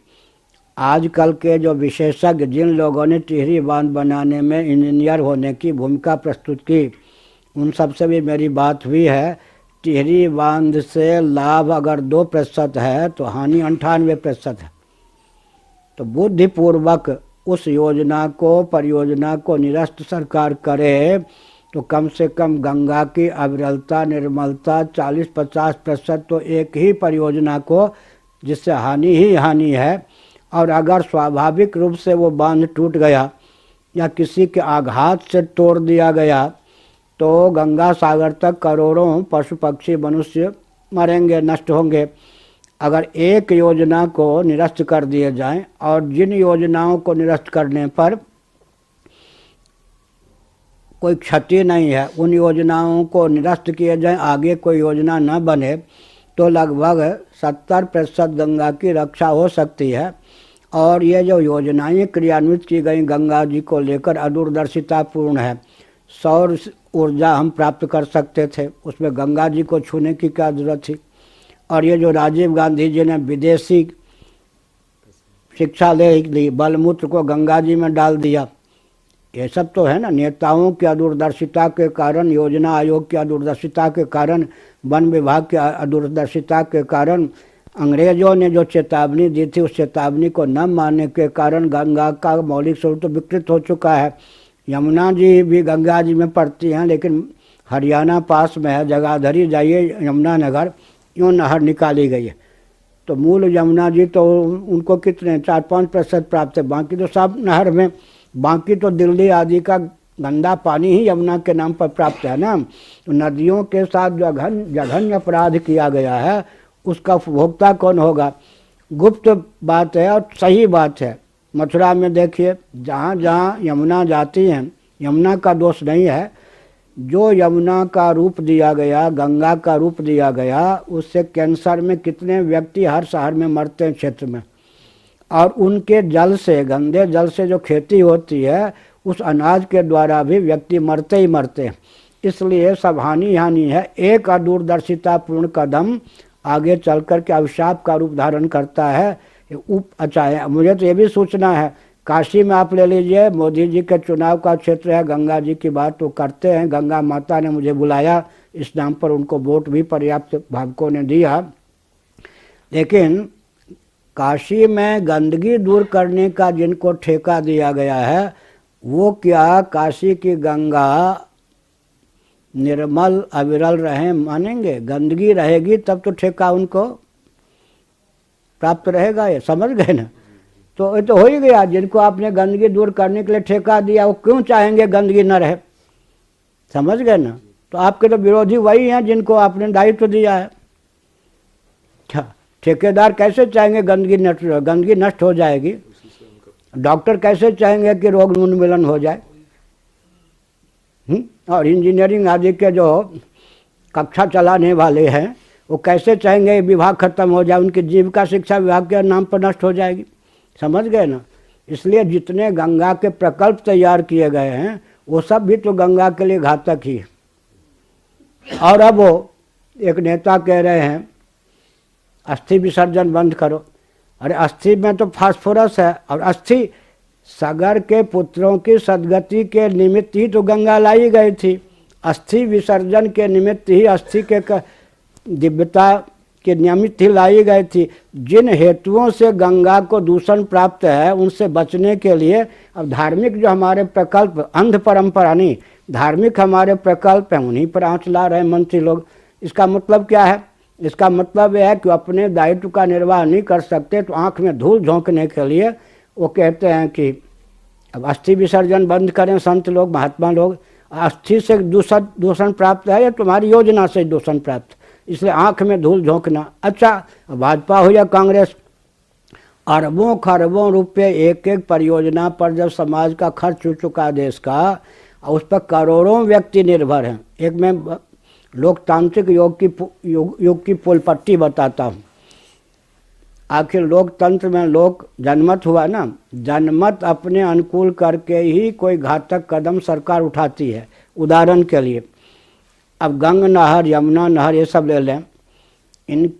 आजकल के जो विशेषज्ञ, जिन लोगों ने टिहरी बांध बनाने में इंजीनियर होने की भूमिका प्रस्तुत की, उन सबसे भी मेरी बात हुई है। टिहरी बांध से लाभ अगर 2% है तो हानि 98% है। तो बुद्धिपूर्वक उस योजना को, परियोजना को निरस्त सरकार करे तो कम से कम गंगा की अविरलता, निर्मलता 40-50% तो एक ही परियोजना को, जिससे हानि ही हानि है। और अगर स्वाभाविक रूप से वो बांध टूट गया या किसी के आघात से तोड़ दिया गया तो गंगा सागर तक करोड़ों पशु पक्षी मनुष्य मरेंगे, नष्ट होंगे। अगर एक योजना को निरस्त कर दिए जाएं, और जिन योजनाओं को निरस्त करने पर कोई क्षति नहीं है, उन योजनाओं को निरस्त किए जाएं, आगे कोई योजना न बने, तो लगभग 70% गंगा की रक्षा हो सकती है। और ये जो योजनाएं क्रियान्वित की गई गंगा जी को लेकर अदूरदर्शितापूर्ण है। सौर ऊर्जा हम प्राप्त कर सकते थे, उसमें गंगा जी को छूने की क्या जरूरत थी। और ये जो राजीव गांधी जी ने विदेशी शिक्षा ले ली, बलमूत्र को गंगा जी में डाल दिया, ये सब तो है ना नेताओं की अदूरदर्शिता के कारण, योजना आयोग की अदूरदर्शिता के कारण, वन विभाग की अदूरदर्शिता के कारण, अंग्रेजों ने जो चेतावनी दी थी उस चेतावनी को न मानने के कारण गंगा का मौलिक स्वरूप तो विकृत हो चुका है। यमुना जी भी गंगा जी में पड़ती हैं, लेकिन हरियाणा पास में है, जगाधरी जाइए यमुना नगर, यूँ नहर निकाली गई है। तो मूल यमुना जी तो उनको कितने 4-5% प्राप्त है, बाकी तो सब नहर में, बाकी तो दिल्ली आदि का गंदा पानी ही यमुना के नाम पर प्राप्त है ना। तो नदियों के साथ जो जघन्य अपराध किया गया है उसका उपभोक्ता कौन होगा? गुप्त बात है और सही बात है। मथुरा में देखिए, जहाँ जहाँ यमुना जाती हैं, यमुना का दोष नहीं है, जो यमुना का रूप दिया गया, गंगा का रूप दिया गया, उससे कैंसर में कितने व्यक्ति हर शहर में मरते हैं क्षेत्र में। और उनके जल से, गंदे जल से जो खेती होती है, उस अनाज के द्वारा भी व्यक्ति मरते ही मरते हैं। इसलिए सब हानि है। एक अदूरदर्शितापूर्ण कदम आगे चल कर के अभिशाप का रूप धारण करता है। अच्छा है, मुझे तो ये भी सोचना है काशी में आप ले लीजिए, मोदी जी के चुनाव का क्षेत्र है, गंगा जी की बात वो करते हैं। गंगा माता ने मुझे बुलाया, इस नाम पर उनको वोट भी पर्याप्त भावकों ने दिया। लेकिन काशी में गंदगी दूर करने का जिनको ठेका दिया गया है, वो क्या काशी की गंगा निर्मल अविरल रहे मानेंगे? गंदगी रहेगी तब तो ठेका उनको प्राप्त रहेगा। ये समझ गए ना? तो ये तो हो ही गया। जिनको आपने गंदगी दूर करने के लिए ठेका दिया, वो क्यों चाहेंगे गंदगी न रहे? समझ गए ना? तो आपके तो विरोधी वही हैं जिनको आपने दायित्व दिया है। क्या ठेकेदार कैसे चाहेंगे गंदगी नष्ट हो जाएगी? डॉक्टर कैसे चाहेंगे कि रोग उन्मूलन हो जाए? और इंजीनियरिंग आदि के जो कक्षा चलाने वाले हैं, वो कैसे चाहेंगे विभाग खत्म हो जाए, उनकी जीविका शिक्षा विभाग के नाम पर नष्ट हो जाएगी। समझ गए ना? इसलिए जितने गंगा के प्रकल्प तैयार किए गए हैं, वो सब भी तो गंगा के लिए घातक ही है। और अब वो एक नेता कह रहे हैं अस्थि विसर्जन बंद करो। अरे अस्थि में तो फास्फोरस है, और अस्थि सागर के पुत्रों की सदगति के निमित्त ही तो गंगा लाई गई थी। अस्थि विसर्जन के निमित्त ही, अस्थि के दिव्यता के निमित्त ही लाई गई थी। जिन हेतुओं से गंगा को दूषण प्राप्त है, उनसे बचने के लिए अब धार्मिक जो हमारे प्रकल्प, अंध परंपरा नहीं, धार्मिक हमारे प्रकल्प हैं, उन्हीं पर आँच ला रहे मंत्री लोग। इसका मतलब क्या है? इसका मतलब यह है कि अपने दायित्व का निर्वाह नहीं कर सकते, तो आँख में धूल झोंकने के लिए वो कहते हैं कि अब अस्थि विसर्जन बंद करें। संत लोग, महात्मा लोग, अस्थि से दूषण प्राप्त है या तुम्हारी योजना से दूषण प्राप्त, इसलिए आंख में धूल झोंकना। अच्छा, भाजपा हो या कांग्रेस, अरबों खरबों रुपए एक एक परियोजना पर जब समाज का खर्च हो चुका देश का, उस पर करोड़ों व्यक्ति निर्भर हैं। एक मैं लोकतांत्रिक युग की पुलपट्टी बताता हूँ। आखिर लोकतंत्र में लोक जनमत हुआ ना, जनमत अपने अनुकूल करके ही कोई घातक कदम सरकार उठाती है। उदाहरण के लिए अब गंगा नहर, यमुना नहर, ये सब ले लें। इन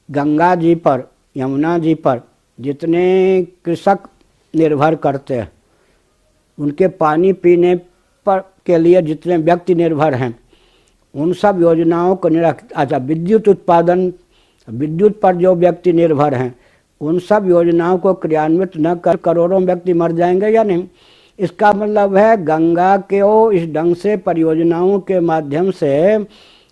गंगा जी पर, यमुना जी पर जितने कृषक निर्भर करते हैं, उनके पानी पीने पर के लिए जितने व्यक्ति निर्भर हैं, उन सब योजनाओं को अच्छा, विद्युत उत्पादन, विद्युत पर जो व्यक्ति निर्भर हैं, उन सब योजनाओं को क्रियान्वित न कर करोड़ों व्यक्ति मर जाएंगे या नहीं? इसका मतलब है गंगा के इस ढंग से परियोजनाओं के माध्यम से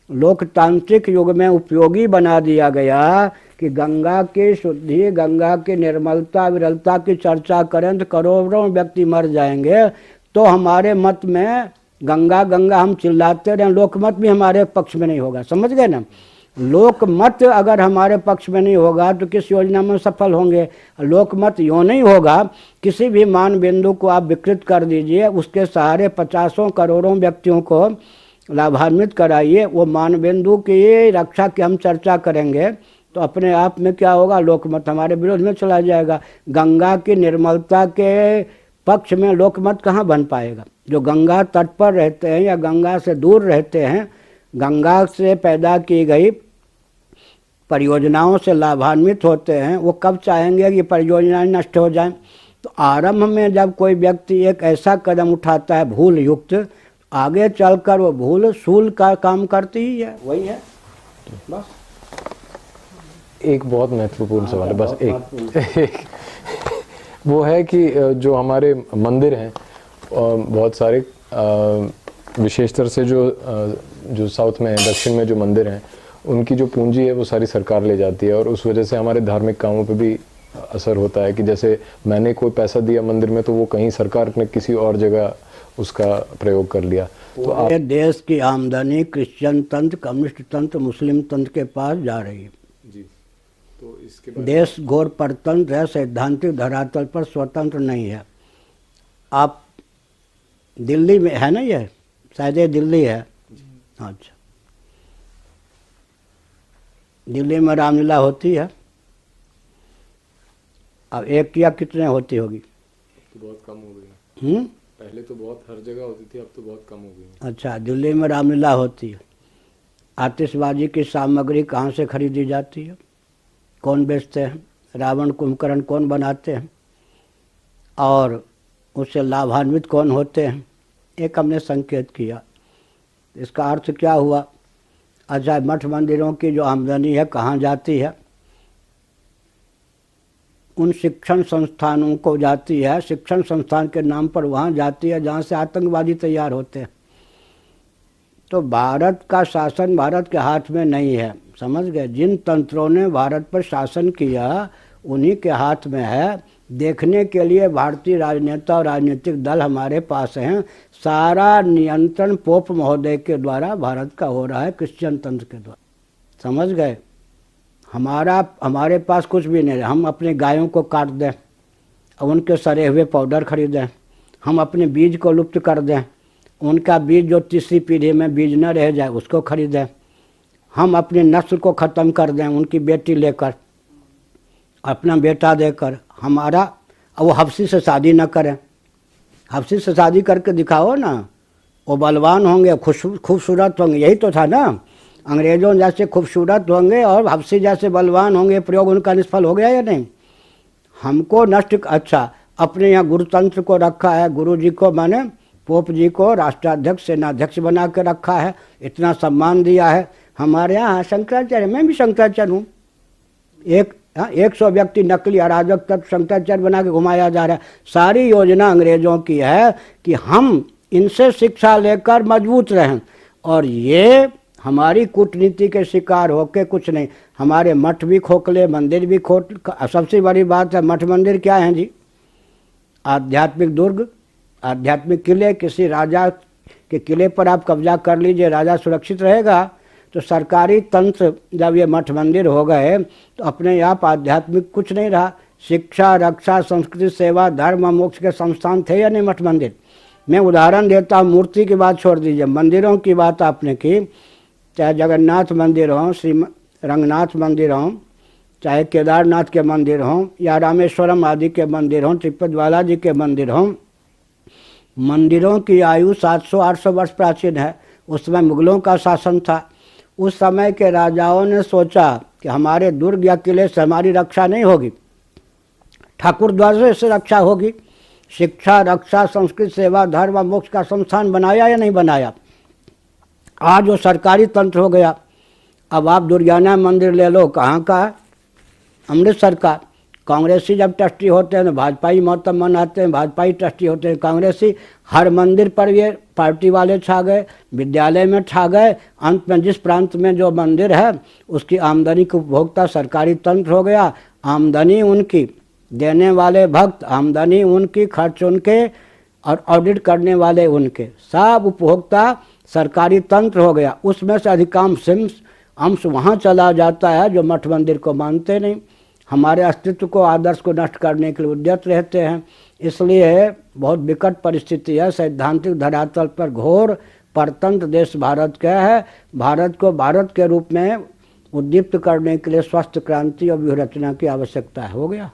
लोकतांत्रिक युग में उपयोगी बना दिया गया कि गंगा की शुद्धि, गंगा की निर्मलता, विरलता की चर्चा करें तो करोड़ों व्यक्ति मर जाएंगे। तो हमारे मत में गंगा गंगा हम चिल्लाते रहें, लोकमत भी हमारे पक्ष में नहीं होगा। समझ गए ना? लोकमत अगर हमारे पक्ष में नहीं होगा तो किस योजना में सफल होंगे? लोकमत यूँ नहीं होगा, किसी भी मान बिंदु को आप विकृत कर दीजिए, उसके सहारे पचासों करोड़ों व्यक्तियों को लाभान्वित कराइए, वो मान बिंदु की रक्षा की हम चर्चा करेंगे तो अपने आप में क्या होगा? लोकमत हमारे विरोध में चला जाएगा। गंगा की निर्मलता के पक्ष में लोकमत कहाँ बन पाएगा? जो गंगा तट पर रहते हैं या गंगा से दूर रहते हैं, गंगा से पैदा की गई परियोजनाओं से लाभान्वित होते हैं, वो कब चाहेंगे कि परियोजनाएं नष्ट हो जाएं? तो आरंभ में जब कोई व्यक्ति एक ऐसा कदम उठाता है भूल युक्त, आगे चलकर वो भूल सूल का काम करती ही है। वही है बस। एक बहुत महत्वपूर्ण सवाल है, बस एक वो है कि जो हमारे मंदिर हैं बहुत सारे, विशेषतर से जो साउथ में, दक्षिण में जो मंदिर हैं, उनकी जो पूंजी है वो सारी सरकार ले जाती है, और उस वजह से हमारे धार्मिक कामों पे भी असर होता है कि जैसे मैंने कोई पैसा दिया मंदिर में तो वो कहीं सरकार ने किसी और जगह उसका प्रयोग कर लिया। तो आप देश की आमदनी क्रिश्चियन तंत्र, कम्युनिस्ट तंत्र, मुस्लिम तंत्र के पास जा रही है जी। तो इसके बाद देश घोर परतंत्र है, सैद्धांतिक धरातल पर स्वतंत्र नहीं है। आप दिल्ली में है ना, ये शायद ये दिल्ली है। अच्छा, दिल्ली में रामलीला होती है। अब एक या कितने होती होगी? तो बहुत कम हो गई। पहले तो बहुत हर जगह होती थी, अब तो बहुत कम हो गई। अच्छा, दिल्ली में रामलीला होती है। आतिशबाजी की सामग्री कहाँ से खरीदी जाती है? कौन बेचते हैं? रावण कुंभकर्ण कौन बनाते हैं? और उससे लाभान्वित कौन होते हैं, एक हमने संकेत किया। इसका अर्थ क्या हुआ? अच्छा, मठ मंदिरों की जो आमदनी है कहाँ जाती है? उन शिक्षण संस्थानों को जाती है, शिक्षण संस्थान के नाम पर वहाँ जाती है जहाँ से आतंकवादी तैयार होते हैं। तो भारत का शासन भारत के हाथ में नहीं है, समझ गए? जिन तंत्रों ने भारत पर शासन किया उन्हीं के हाथ में है। देखने के लिए भारतीय राजनेता और राजनीतिक दल हमारे पास हैं। सारा नियंत्रण पोप महोदय के द्वारा भारत का हो रहा है, क्रिश्चियन तंत्र के द्वारा, समझ गए? हमारे पास कुछ भी नहीं है। हम अपने गायों को काट दें और उनके सड़े हुए पाउडर खरीदें, हम अपने बीज को लुप्त कर दें, उनका बीज जो तीसरी पीढ़ी में बीज न रह जाए उसको खरीदें, हम अपनी नस्ल को ख़त्म कर दें, उनकी बेटी लेकर, अपना बेटा देकर, हमारा वो हफ्सी से शादी न करें। हफ्सी से शादी करके दिखाओ ना, वो बलवान होंगे, खूबसूरत होंगे, यही तो था ना। अंग्रेज़ों जैसे खूबसूरत होंगे और हफ्सी जैसे बलवान होंगे, प्रयोग उनका निष्फल हो गया या नहीं? हमको नष्ट, अच्छा अपने यहाँ गुरुतंत्र को रखा है, गुरु जी को माने पोप जी को राष्ट्राध्यक्ष सेनाध्यक्ष बना के रखा है, इतना सम्मान दिया है। हमारे यहाँ शंकराचार्य, मैं भी शंकराचार्य हूँ, 100 व्यक्ति नकली अराजक तक शंकराचार्य बना के घुमाया जा रहा है। सारी योजना अंग्रेज़ों की है कि हम इनसे शिक्षा लेकर मजबूत रहें, और ये हमारी कूटनीति के शिकार होके कुछ नहीं। हमारे मठ भी खोखले, मंदिर भी सबसे बड़ी बात है मठ मंदिर क्या है जी? आध्यात्मिक दुर्ग, आध्यात्मिक किले। किसी राजा के किले पर आप कब्जा कर लीजिए, राजा सुरक्षित रहेगा। तो सरकारी तंत्र जब ये मठ मंदिर हो गए तो अपने आप आध्यात्मिक कुछ नहीं रहा। शिक्षा, रक्षा, संस्कृति, सेवा, धर्म, मोक्ष के संस्थान थे या नहीं मठ मंदिर? मैं उदाहरण देता हूँ, मूर्ति की बात छोड़ दीजिए, मंदिरों की बात आपने की। चाहे जगन्नाथ मंदिर हो, श्री रंगनाथ मंदिर हो, चाहे केदारनाथ के मंदिर हों, या रामेश्वरम आदि के मंदिर हों, तिरुपति बालाजी के मंदिर हों, मंदिरों की आयु 700-800 वर्ष प्राचीन है। उस समय मुगलों का शासन था। उस समय के राजाओं ने सोचा कि हमारे दुर्ग या किले से हमारी रक्षा नहीं होगी, ठाकुर द्वार से रक्षा होगी। शिक्षा, रक्षा, संस्कृत, सेवा, धर्म, मोक्ष का संस्थान बनाया या नहीं बनाया? आज वो सरकारी तंत्र हो गया। अब आप दुर्गाना मंदिर ले लो, कहाँ का? अमृतसर का। कांग्रेसी जब ट्रस्टी होते हैं तो भाजपाई मोहतम मनाते हैं, भाजपाई ट्रस्टी होते हैं कांग्रेसी। हर मंदिर पर ये पार्टी वाले छा गए, विद्यालय में छा गए। अंत में जिस प्रांत में जो मंदिर है उसकी आमदनी के उपभोक्ता सरकारी तंत्र हो गया। आमदनी उनकी, देने वाले भक्त, आमदनी उनकी, खर्च उनके, और ऑडिट करने वाले उनके, सब उपभोक्ता सरकारी तंत्र हो गया। उसमें से अधिकांश अंश वहाँ चला जाता है जो मठ मंदिर को मानते नहीं, हमारे अस्तित्व को, आदर्श को नष्ट करने के लिए उद्यत रहते हैं। इसलिए बहुत विकट परिस्थिति है। सैद्धांतिक धरातल पर घोर परतंत्र देश भारत का है। भारत को भारत के रूप में उद्दीप्त करने के लिए स्वस्थ क्रांति और व्यूह रचना की आवश्यकता हो गया।